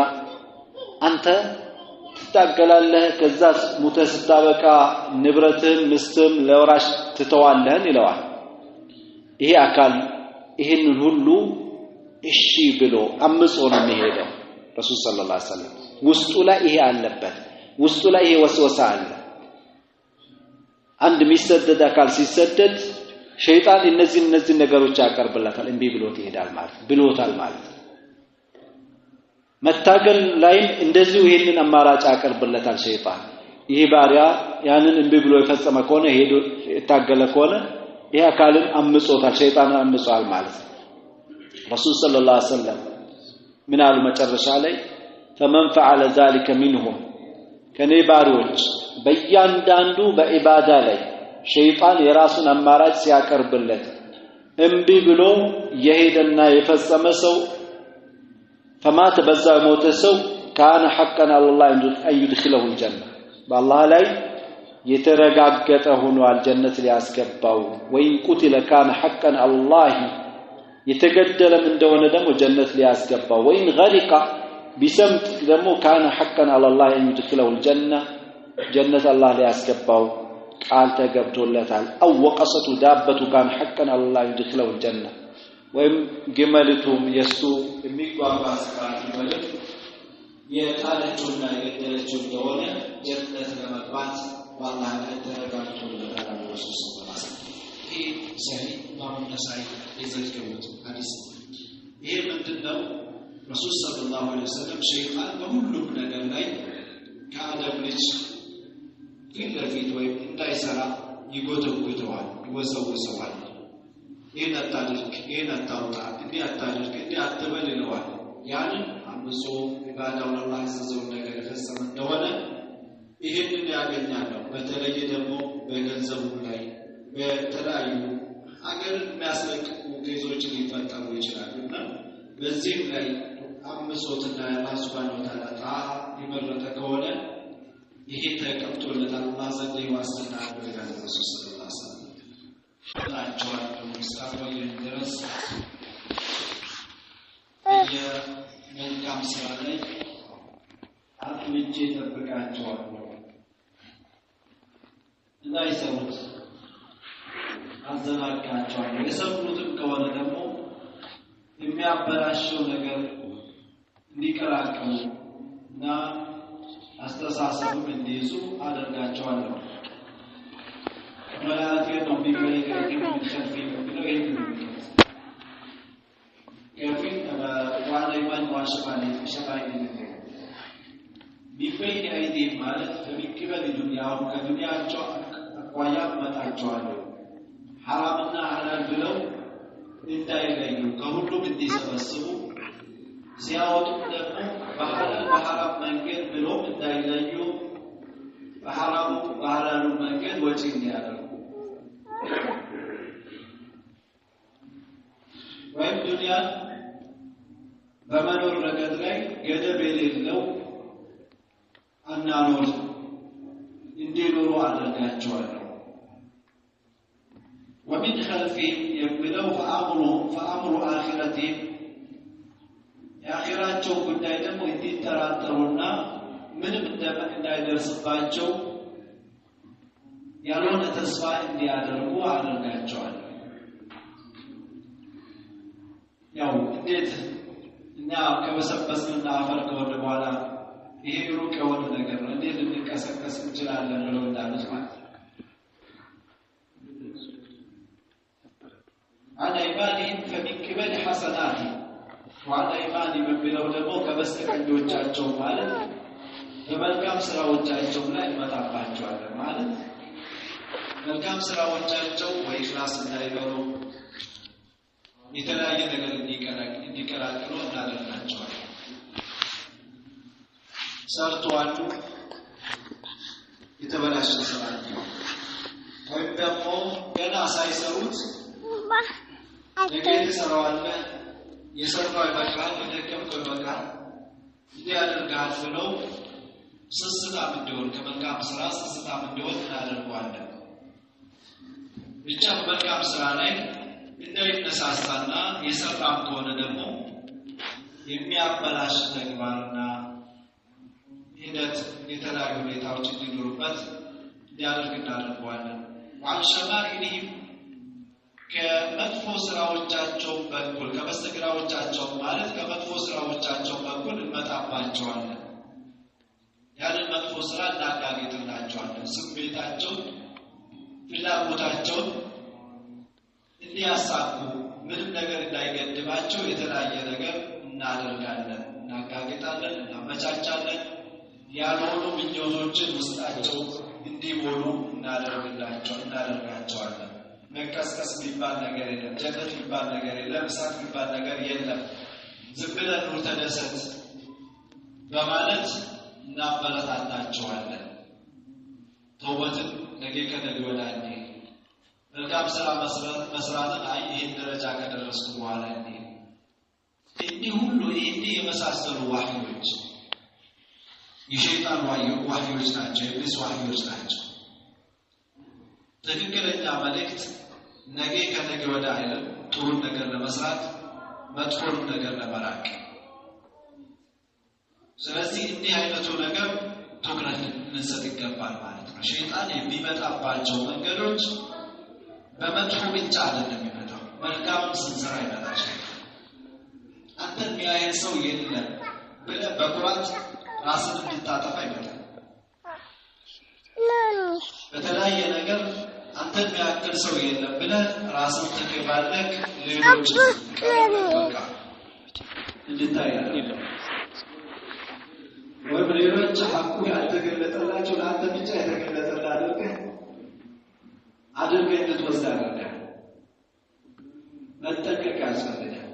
አንተ ትታገላለህ ከዛ ሙተስታበቃ ንብረትን ምስትም ለወራሽ ትተዋለህን ይለዋል ይሄ አካል ይሄንን ሁሉ እሺ ብሎ አምጾ ነው የሚሄደው ረሱል ሰለላሁ ዐለይሂ ወሰለም ውስጡ ላይ ይሄ አለበት ውስጡ ላይ ይሄ ወስወሳ አለ አንድ ሚሰደድ አካል ሲሰደድ ሸይጣን እነዚህ ነገሮች ያቀርብለታል እንቢ ብሎት ይሄዳል ማለት ብሎታል ማለት መታገል ላይ እንደዚሁ ይሄንን አማራጭ ያቀርብለታል ሸይጣን ይሄ ባሪያ ያንን እንቢ ብሎ የፈጸመ ከሆነ ሄዶ የታገለ ከሆነ ይሄ አካልን አምጾታል ሸይጣን አምጿል ማለት ረሱል ሰለላሁ ዐለይሂ ወሰለም ምን አሉ መጨረሻ ላይ فمن فعل ذلك منهم ከኔ ባሪዎች በእያንዳንዱ በኢባዳ ላይ ሸይጣን የራሱን አማራጭ ሲያቀርብለት እንቢ ብሎ የሄደና የፈጸመ ሰው فمات በዛ ሞተ ሰው كان حقا على الله ان يدخله الجنه بالله ላይ የተረጋገጠ ሆኗል ጀነት ሊያስገባው ወይን ቁትለ كان حقا على الله የተገደለም እንደሆነ ደግሞ ጀነት ሊያስገባው ወይን غرق بسمت ደግሞ كان حقا على الله ان يدخله الجنه جنة الله لياسكباو قال تغبطولታል او وقصت دابته كان حقا على الله ان يدخله الجنه ወይም ግመልቱም የሱ የሚጓጓዝ ካል ማለት የጣለችውና የገደለችው እንደሆነ ጀነት ለመግባት والله ላይ ተረጋግጦለታል ረሱል ሰለላሁ ዐለይሂ ወሰለም ይህ ሰሂህ ኢማም ነሳኢ የዘገቡት ሐዲስ ይሄ ምንድነው ረሱል ሰለላሁ ዐለይሂ ወሰለም ሸይጣን በሁሉም ነገር ላይ ከአደም ልጅ ፊት ወይም እንዳይሰራ ይጎተጉተዋል ይወሰውሰዋል ይሄን አታድርግ ይሄን አታውጣ እንዲህ አታድርግ እንዲህ አትበል ይለዋል ያንን አምጾ ኢባዳውን አላህ ያዘዘውን ነገር ፈጸመ እንደሆነ ይሄንን ያገኛል በተለይ ደግሞ በገንዘቡ ላይ በተለያዩ አገር የሚያስለቅቁ ኬዞችን ሊፈጠሩ ይችላሉና በዚህም ላይ አምጾትና አላህ ሱብሃነሁ ወተዓላ ይመረጠ ከሆነ ይሄ ተቀምጦለታል አላህ ዘንድ ዋስትና ያደርጋል ረሱል ሰለላሁ ዐለይሂ ወሰለም ታቸዋል ሙስጣፋው ድረስ የመልካም ስራ ላይ አጥምጄ ተጠብቃቸዋል እንዳይሰሩት አዘናጋቸዋል የሰሩትም ከሆነ ደግሞ የሚያበላሸው ነገር እንዲቀላቀሉና አስተሳሰቡን እንዲይዙ አደርጋቸዋለሁ ወላቲ ነው ቢገለገል ከፊ ነው ከፊ ዋና ይማን ዋሽማኒ ሸባይ ነው ቢፈይድ አይዲ ማለት ከሚከበል ዱንያው ከዱንያቸው አቋያ መጣቸዋለሁ ሐራምና ሐላል ብለው እንዳይለዩ ከሁሉም እንዲሰበስቡ ሲያወጡ ደግሞ በሐራም መንገድ ብሎ እንዳይለዩ በሐራሙ መንገድ ወጪ እንዲያደርጉ ወይም ዱንያ በመኖር ረገድ ላይ ገደብ የሌለው አናኖር እንዲኖሩ አደርጋቸዋለሁ ومن خلفهم يقولوا فأمر آخرتهم የአኺራቸው ጉዳይ ደግሞ እንዲተራጠሩና ምንም እንዳይደርስባቸው ያልሆነ ተስፋ እንዲያደርጉ አደርጋቸዋለሁ ያው እንዴት እኛ ከበሰበስንና አፈር ከወደ በኋላ ይሄ ሩቅ የሆነ ነገር ነው እንዴት ልንቀሰቀስ እንችላለን ብለው እንዳሉት ማለት على إيمانهم فمن قبل حسناتهم وعلى إيمانهم بلو دمو كبستقنجوቻቸው ማለት በመልካም ስራዎቻቸው ላይ መጣባቸዋል ማለት መልካም ስራዎቻቸው በኢኽላስ እንዳይኖሩ የተለያየ ነገር እንዲቀላቀሉ እናደርጋቸዋል ሰርተዋል የተበላሸ ስራ ነው ወይም ደግሞ ገና ሳይሰሩት ለጌታ ሰራዋለ የሰራው ይበቃል ለደከምከው ይበቃል እንዲያደርጋት ነው ስስታም እንደሆነ ከመልካም ስራ ስስታም እንደሆነ እናደርጋለን ብቻ በመልካም ስራ ላይ እንዳይነሳሳና የሰራም ከሆነ ደግሞ የሚያበላሽ ተግባርና ሂደት የተለያዩ ሁኔታዎች እንዲኖሩበት እንዲያደርግ እናደርጋለን ዋልሸማኢሊሂም ከመጥፎ ስራዎቻቸው በኩል ከመስተግራዎቻቸው ማለት ከመጥፎ ስራዎቻቸው በኩል እንመጣባቸዋለን ያንን መጥፎ ስራ እናጋግጥላቸዋለን ስሜታቸው ፍላጎታቸው እንዲያሳኩ ምንም ነገር እንዳይገድባቸው የተለያየ ነገር እናደርጋለን እናጋግጣለን እናመቻቻለን ያልሆኑ ምኞቶችን ውስጣቸው እንዲሞሉ እናደርጋቸዋለን መቀስቀስ የሚባል ነገር የለም ጀነት የሚባል ነገር የለም እሳት የሚባል ነገር የለም ዝም ብለን ኑር ተደሰት በማለት እናበረታታቸዋለን ተውበትን ነገ ከነገ ወዲያ መልካም ስራ መስራትን አይ ይሄን ደረጃ ከደረስኩ በኋላ እንዲህ ሁሉ እንዲህ የመሳሰሉ ዋህዮች የሸይጣን ዋህዮች ናቸው የኢብሊስ ዋህዮች ናቸው ትክክለኛ መልእክት ነገ ከነገ ወዲያ አይደለም ጥሩ ነገር ለመስራት መጥፎ ነገር ለመራቅ ስለዚህ እንዲህ አይነቱ ነገር ትኩረት ልንሰጥ ይገባል ማለት ነው ሸይጣን የሚመጣባቸው መንገዶች በመጥፎ ብቻ አይደለም የሚመጣው መልካም ስንሰራ ይመጣል አንተ የሚያየን ሰው የለም ብለህ በኩራት ራስን እንድታጠፋ ይመጣል በተለያየ ነገር አንተ የሚያክል ሰው የለም ብለህ ራስን ትከባለክ ሌሎች እንድታይ አይደለም ወብሌሎች ሐቁ ያልተገለጠላቸው ለአንተ ብቻ የተገለጠላቸው አድርገህ እንድትወስድ ያደርጋል መጠንቀቅ ያስፈልጋል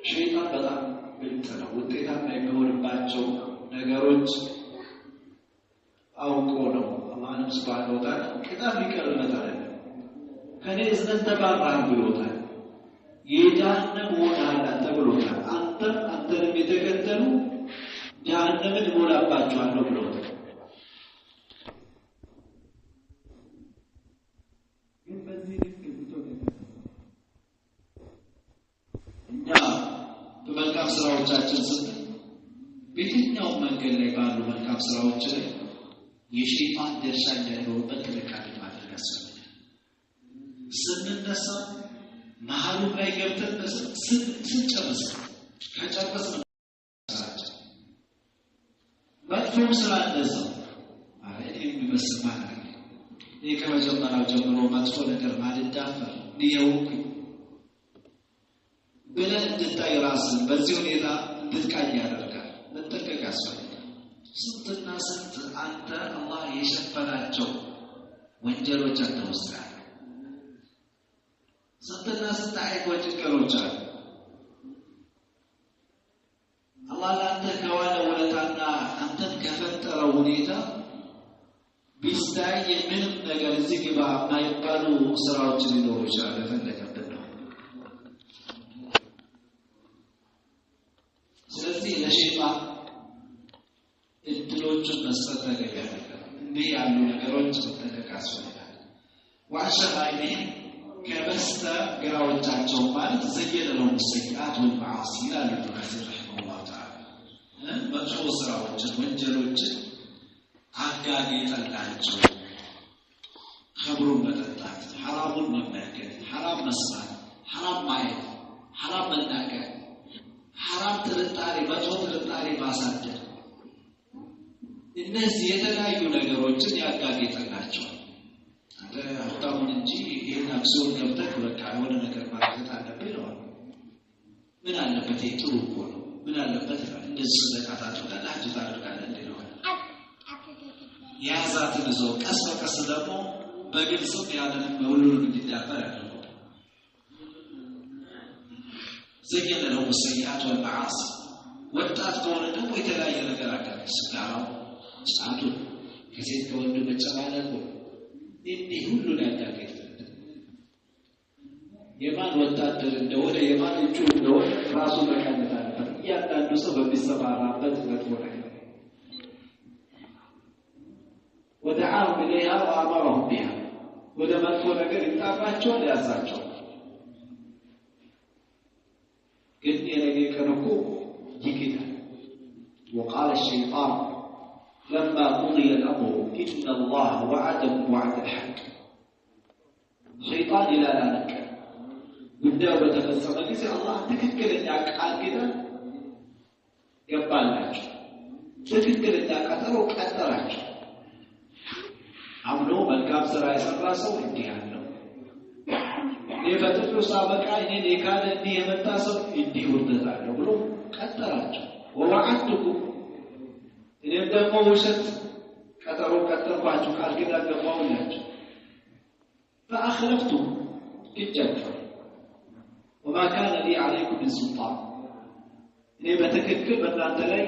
ሸይጣን በጣም ግልጽ ነው ውጤታማ የሚሆንባቸው ነገሮች አውቆ ነው አላህም ሱብሓነሁ ወተዓላ ቅጣት ይቀርለት አይደለም ከኔ እዝነት ተባራን ብሎታል የጀሃነም ሆናል ተብሎታል አንተንም የተከተሉ ጀሃነምን ሞላባቸዋለሁ ብሎታል እኛ በመልካም ስራዎቻችን ስንል በየትኛው መንገድ ላይ ባሉ መልካም ስራዎች ላይ የሸይጣን ድርሻ እንዳይኖርበት ጥንቃቄ ማድረግ ያስፈልጋል ስንነሳ መሀሉ ላይ ገብተን ስንጨርስ ከጨረስን መጥፎም ስራ እንደዛው የሚመስል ማለት ነው ይህ ከመጀመሪያው ጀምሮ መጥፎ ነገር ማልዳፈር ንየውኩ ብለህ እንድታይ ራስን በዚህ ሁኔታ እንድትቃኝ ያደርጋል መጠንቀቅ ያስፈልጋል ስንትና ስንት አንተ አላህ የሸፈናቸው ወንጀሎች አንተ ውስጥ አሉ ስንትና ስንት አይቆጭ ችግሮች አሉ አላህ ለአንተ ከዋለ ውለታና አንተን ከፈጠረው ሁኔታ ቢስታይ ምንም ነገር እዚህ ግባ የማይባሉ ስራዎች ሊኖሩ ይችላል የፈለገብን ነው ስለዚህ ለሸይጣን እድሎቹን መስጠት ተገቢ አይደለም እንዲህ ያሉ ነገሮች መጠንቀቅ ያስፈልጋል ወአሸማይኔ ከበስተ ግራዎቻቸው ማለት ዘየለ ነው ሰይጣት ወልማዓሲ ይላሉ ከዚህ ረህመሁላህ ተዓላ መጥፎ ስራዎችን ወንጀሎችን አጋጌጠላቸው ኸምሩን መጠጣት ሐራሙን መመልከት ሐራም መስማት ሐራም ማየት ሐራም መናገር ሐራም ጥርጣሬ መጥፎ ጥርጣሬ ማሳደር እነዚህ የተለያዩ ነገሮችን ያጋጌጠላቸው አሁን እንጂ ይሄን አክሲዮን ገብተህ በቃ የሆነ ነገር ማድረግ አለብህ ነው ምን አለበት ጥሩ እኮ ነው ምን አለበት እንደዚህ ስለካታቸው ታላችሁ ታደርጋለህ ነው ያዛትን ዘው ቀስ በቀስ ደግሞ በግልጽ ያንን ሁሉንም እንዲዳፈር ያደርጋል ዘየለ ነው ሰይአት ወልማዓስ ወጣት ከሆነ ደግሞ የተለያየ ነገር አጋር ስጋራው ጫቱ ከሴት ከወንድ መጨማለቁ እንዲህ ሁሉ ያጋገጠ የማን ወጣት እንደሆነ የማን እጩ እንደሆነ ራሱ መካኘት አለበት እያንዳንዱ ሰው በሚሰማራበት መጥፎ ነገር ودعاهم إليها وأمرهم بها ولما تكون قد يتابعوا لأزاجوا قلت لك كنكو جكدا وقال الشيطان لما قضي الأمر إن الله وعدهم وعد الحق شيطان إلى ذلك بدأ بتفسر ليس الله تككل إنك قال كده قبل لك تككل إنك أتروك أتراك عملوا መልካም ስራ የሰራ ሰው እንዲህ ያለው ለፈተቱ ሳበቃ እኔ ካለ እንዲህ የመጣ ሰው እንዲህ ወርደታለሁ ብሎ ቀጠራቸው ወወዓድኩም እኔም ደግሞ ውሸት ቀጠሮ ቀጠርኳችሁ ቃል ኪዳን ገባሁላችሁ فأخلفتم እጃችሁ وما كان لي عليكم من سلطان እኔ በትክክል በእናንተ ላይ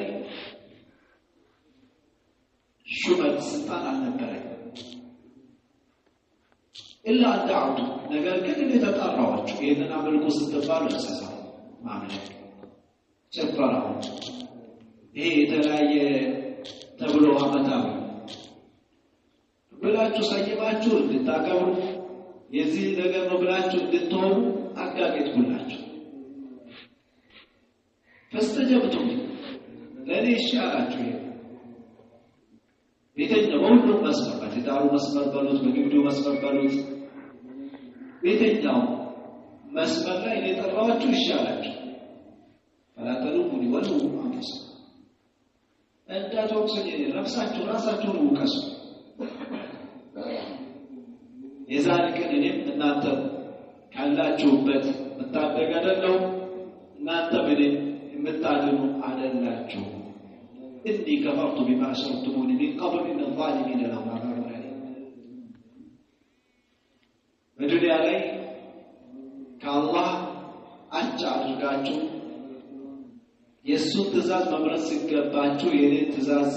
ሹመት ስልጣን አልነበረኝ إلا أن دعوتم نقال كن اللي تتقرعوا إذن عملكم ستفعلوا أساسا ما عملك شفرهم تلاي تبلوها متابع بلاچو سيباچو لتاكبروا يزيد نقال بلاچو لتوم أكاكت كلاچو فاستجبتم لذي الشارعاتو بيتنا مولو مسمر بتدارو مسمر بلوت بجبدو مسمر بلوت بيتنا مسمر لا يتراجع الشارع فلا تلوموني ولوموا أنفسكم أنت توكسني نفسك راسك وكاس لذلك ننم نانت كلا جوبت متابع قدرنا نانت بدي متعلنو على الله جوب إني كفرت بما أشركتموني من قبل إن الظالمين لهم عذاب أليم በዱንያ ላይ ከአላህ አቻ አድርጋችሁ የሱን ትእዛዝ መምረጥ ሲገባችሁ የኔን ትእዛዝ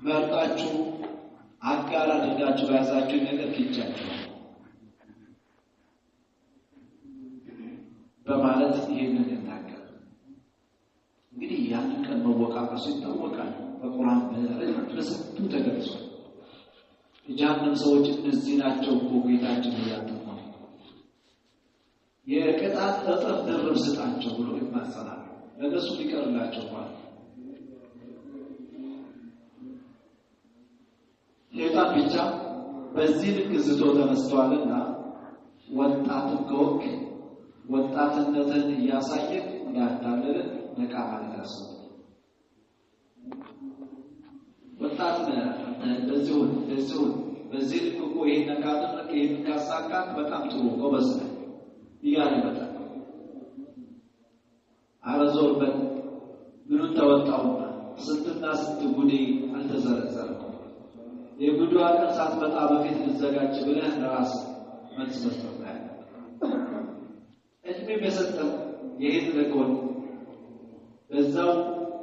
መርጣችሁ አጋር አድርጋችሁ ያዛችሁ ነገር ክጃችሁ በማለት ይሄንን ተናገረ እንግዲህ ያንን ቀን መወቃቀሱ ይታወቃል በቁርአን በረጅም ተገልጿል የጀሃነም ሰዎች እነዚህ ናቸው እኮ ጌታችን ያለው የቅጣት እጥፍ ድርብ ስጣቸው ብሎ ይማጸናል ለነሱ ሊቀርላቸው ማለት ሸይጣን ብቻ በዚህ ልክ ዝቶ ተነስተዋልና ወጣትን ከወቅ ወጣትነትን እያሳየክ እንዳታለለ ነቃ ማለት ያስፈልጋል ወጣት እንደዚሁ በዚህ ልክ እኮ ይሄን ካደረክ ይሄን ካሳካክ በጣም ጥሩ ጎበዝ ነህ ይያለ በጣም አረዞርበት ምኑ ተወጣውና ስንትና ስንት ጉዴ አልተዘረዘረም የጉዱ አቀር ሳትመጣ በፊት ልዘጋጅ ብለህ ራስ መልስ መስጠት ነው እድሜ በሰጠው ይሄን ለቆን በዛው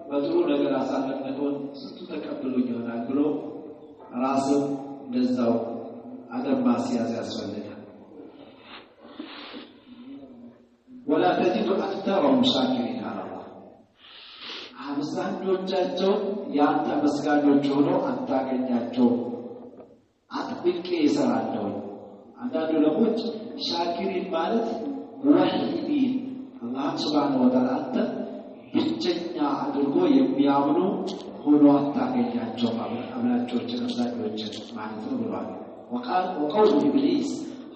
በጥሩ ነገር አሳለፈን ስንቱ ተቀብሎኝ ይሆናል ብሎ ራስን እንደዛው አደብ ማስያዝ ያስፈልጋል ولا تجد أكثرهم شاكرين على الله አብዛኞቻቸው ያንተ መስጋኞች ሆነው አታገኛቸው አጥብቄ ይሰራለው አንዳንዱ ለሞች ሻኪሪን ማለት ወህዲን አላህ Subhanahu Wa Ta'ala ብቸኛ አድርጎ የሚያምኑ ሆኖ አታገኛቸው አምላኮችን መስጋኞችን ማለት ነው ብሏል وقال إبليس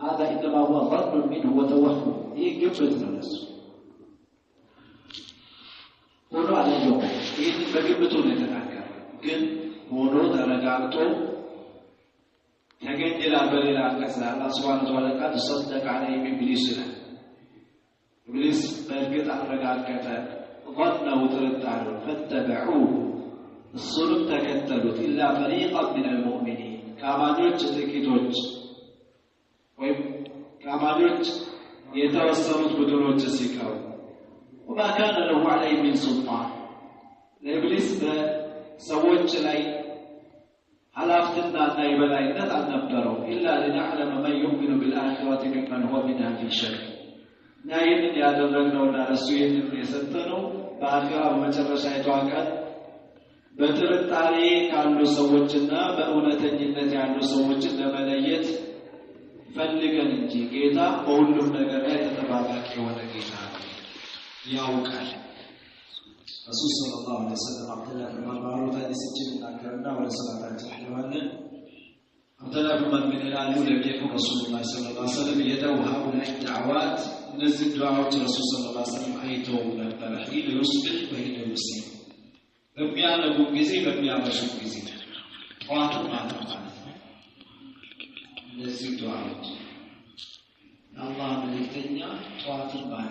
هذا إنما هو ظن منه وتوهم يجبت الناس ሆኖ አለየው ይሄን በግብቱ ነው የተናገረ ግን ሆኖ ተረጋግጦ ተገኝላ በሌላ አንቀጽ አላህ Subhanahu Wa Ta'ala ተሰደቀ عليه ኢብሊስ በእርግጥ አረጋገጠ ظنوا ترتعوا فاتبعوه الصلب تكتلوا إلا فريقا من المؤمنين كامانيوች ጥቂቶች ወይም ካማኞች የተወሰኑት ቡድኖች ሲቀሩ وما كان له عليه من سلطان ለኢብሊስ በሰዎች ላይ ኃላፊነትና የበላይነት አልነበረው إلا لنعلم من يؤمن بالآخرة ممن هو منها في شك ናይን ያደረግነውና እሱ ይህንን የሰጠነው በአኺራ በመጨረሻይቱ ቀን በጥርጣሬ ካሉ ሰዎችና በእውነተኝነት ያሉ ሰዎችን ለመለየት ፈልገን እንጂ ጌታ በሁሉም ነገር ላይ ተጠባባቂ የሆነ ጌታ ያውቃል ረሱል ሰለላሁ ዐለይሂ ወሰለም አብደላህ ኢብኑ ማሩፍ ሐዲስ ሲናገርና عبدالله بن من الآن لم يكن رسول الله صلى الله عليه وسلم يدعو هؤلاء الدعوات نزل دعوات الرسول صلى الله عليه وسلم أيتهم نبتل حين يصبح وحين يمسي لم يعلموا كذي لم يعرفوا كذي وعطوا ما تعمل نزل دعوات الله ملكتنيا وعطوا ما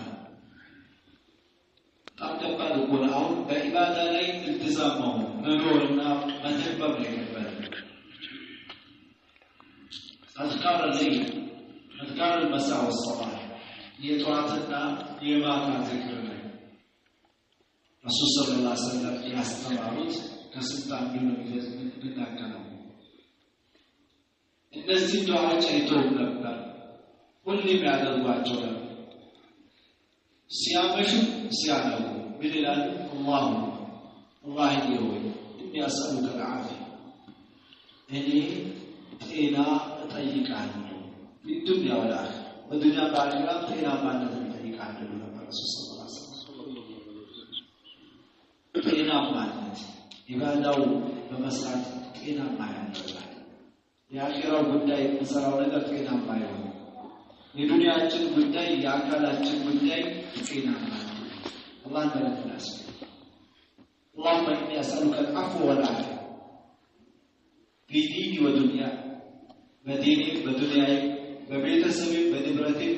تعتقد يكون أو بعبادة لي التزامهم نورنا ما تحبب لك أذكار الليل أذكار المساء والصباح يتواتنا يمانا ذكرنا رسول صلى الله عليه وسلم يستمرت كسلطان بناكنا እነዚህ ዱዓዎች አይተው ነበር ሁሌም ያደርጓቸው ነበር ሲያመሹ ሲያነቡ ምን ይላሉ አላህ ይሁን የሚያሰሉት አልዓፊ እኔ ጤና እጠይቃለሁ በዱንያ ወላሂ በዱንያ ባሪያ ጤና ማለት እጠይቃለሁ ነበር ረሱል ሰለላሁ ዐለይሂ ወሰለም ጤና ማለት ኢባዳው በመስራት ጤና ማለት የአኺራው ጉዳይ የምንሰራው ነገር ጤና ማለት የዱንያችን ጉዳይ የአካላችን ጉዳይ ጤና ማለት አላህ ተረዳስ اللهم إني أسألك العفو والعافية في ديني ودنياي بديني بدنياي ببيتسبي بنبرتي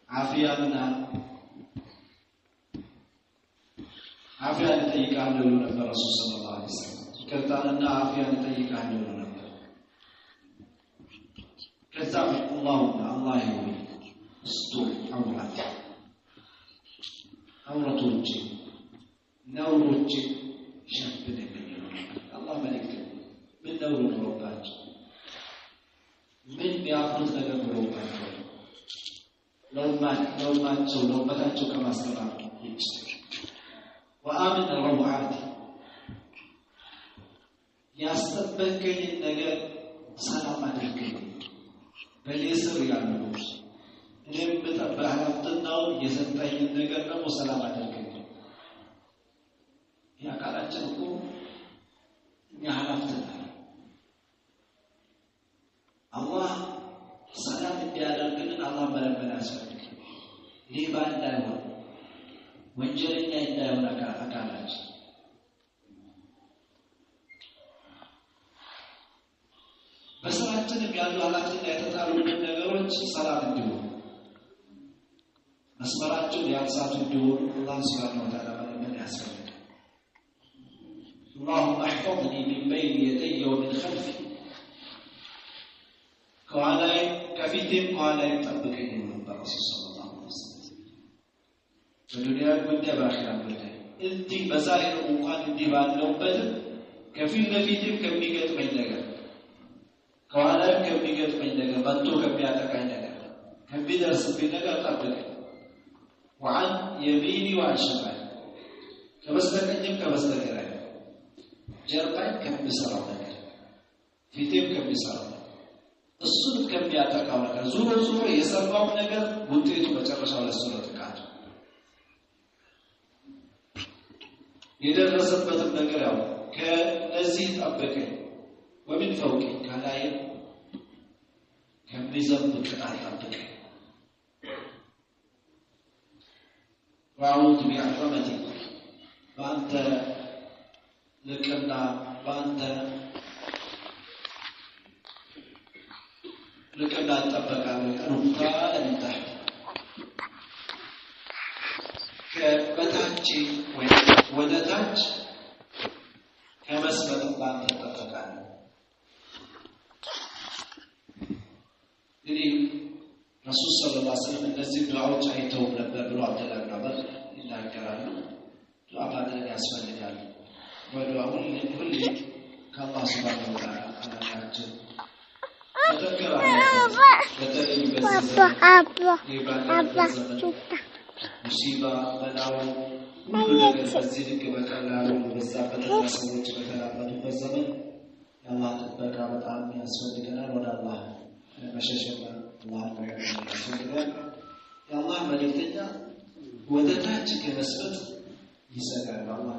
عافية منا عافية نتيجة عن لولنا الرسول صلى الله عليه وسلم كرتنا عافية نتيجة عن لولنا كذاب اللهم الله يهوي استر عورتي عورتي نورتي شبني الله ملك من نور الرباط من بيعرض لك الرباط لو ما تشو كما استمر وآمن روعاتي يستبكني النجاة سلام عليكم በሌስር ያሉት እኔም በተባህራትናው የሰጠኝ ነገር ነው ሰላም አድርገኝ ያቃላችን እኮ ያላፍተና አላህ ሰላም እንዲያደርግልን አላህ መለመን ያስፈልጋል ሌባ እንዳይሆን ወንጀለኛ እንዳይሆን አካላችን በስራችን ያሉ ኃላፊነት የተጣሉብን ነገሮች ሰላም እንዲሆኑ መስመራቸው ያልሳቱ እንዲሆኑ አላህ ሱብሓነሁ ወተዓላ መለመን ያስፈልጋል اللهم احفظني من بين يدي ومن خلفي ከኋላዬ ከፊቴም ከኋላዬ ጠብቀኝ ነበር ረሱል ሰለላሁ ዐለይሂ ወሰለም በዱንያ ጉዳይ በአኺራ ጉዳይ እንዲህ በዛሬው እንኳን እንዲህ ባለውበት ከፊት ለፊቴም ከሚገጥመኝ ነገር ከኋላዬም ከሚገጥመኝ ነገር መጥቶ ከሚያጠቃኝ ነገር ከሚደርስብኝ ነገር ጠብቀኝ وعن يميني وعن شمالي ከበስተቀኝም ከበስተግራዬ ጀርባዬ ከሚሰራው ነገር ፊቴም ከሚሰራው እሱን ከሚያጠቃው ነገር ዙሮ የሰራው ነገር ውጤቱ መጨረሻው ለሱ ነው ጥቃቱ የደረሰበትም ነገር ያው ከነዚህ ጠብቀኝ ومن فوقي كلاي كم بزم قطعه طبقه واعوذ بعظمتك وانت لكنا وانت طبقه رفقا من تحت كبتاچ ودتاچ كمسبط بانت طبقه እንግዲህ ረሱል ሰለላሁ ዐለይሂ ወሰለም እነዚህ ዱዓዎች አይተው ነበር ብሎ አብደላህ ብን ዑመር ይናገራሉ ዱዓ ማድረግ ያስፈልጋል በዱዓው ሁሉ ከአላህ ሱብሓነሁ ወተዓላ አላህችን ተተከራለ በተለይ ሙሲባ በላው ሁሉ ነገር በዚህ ልክ በቀላሉ በዛበት ሰዎች በተላበቱበት ዘመን የአላህ ጥበቃ በጣም ያስፈልገናል ወደ አላህ መሸሸና አላህ ያስፈልጋል የአላህ መልእክተኛ ወደ ታች ከመስጠት ይሰጋል አላህ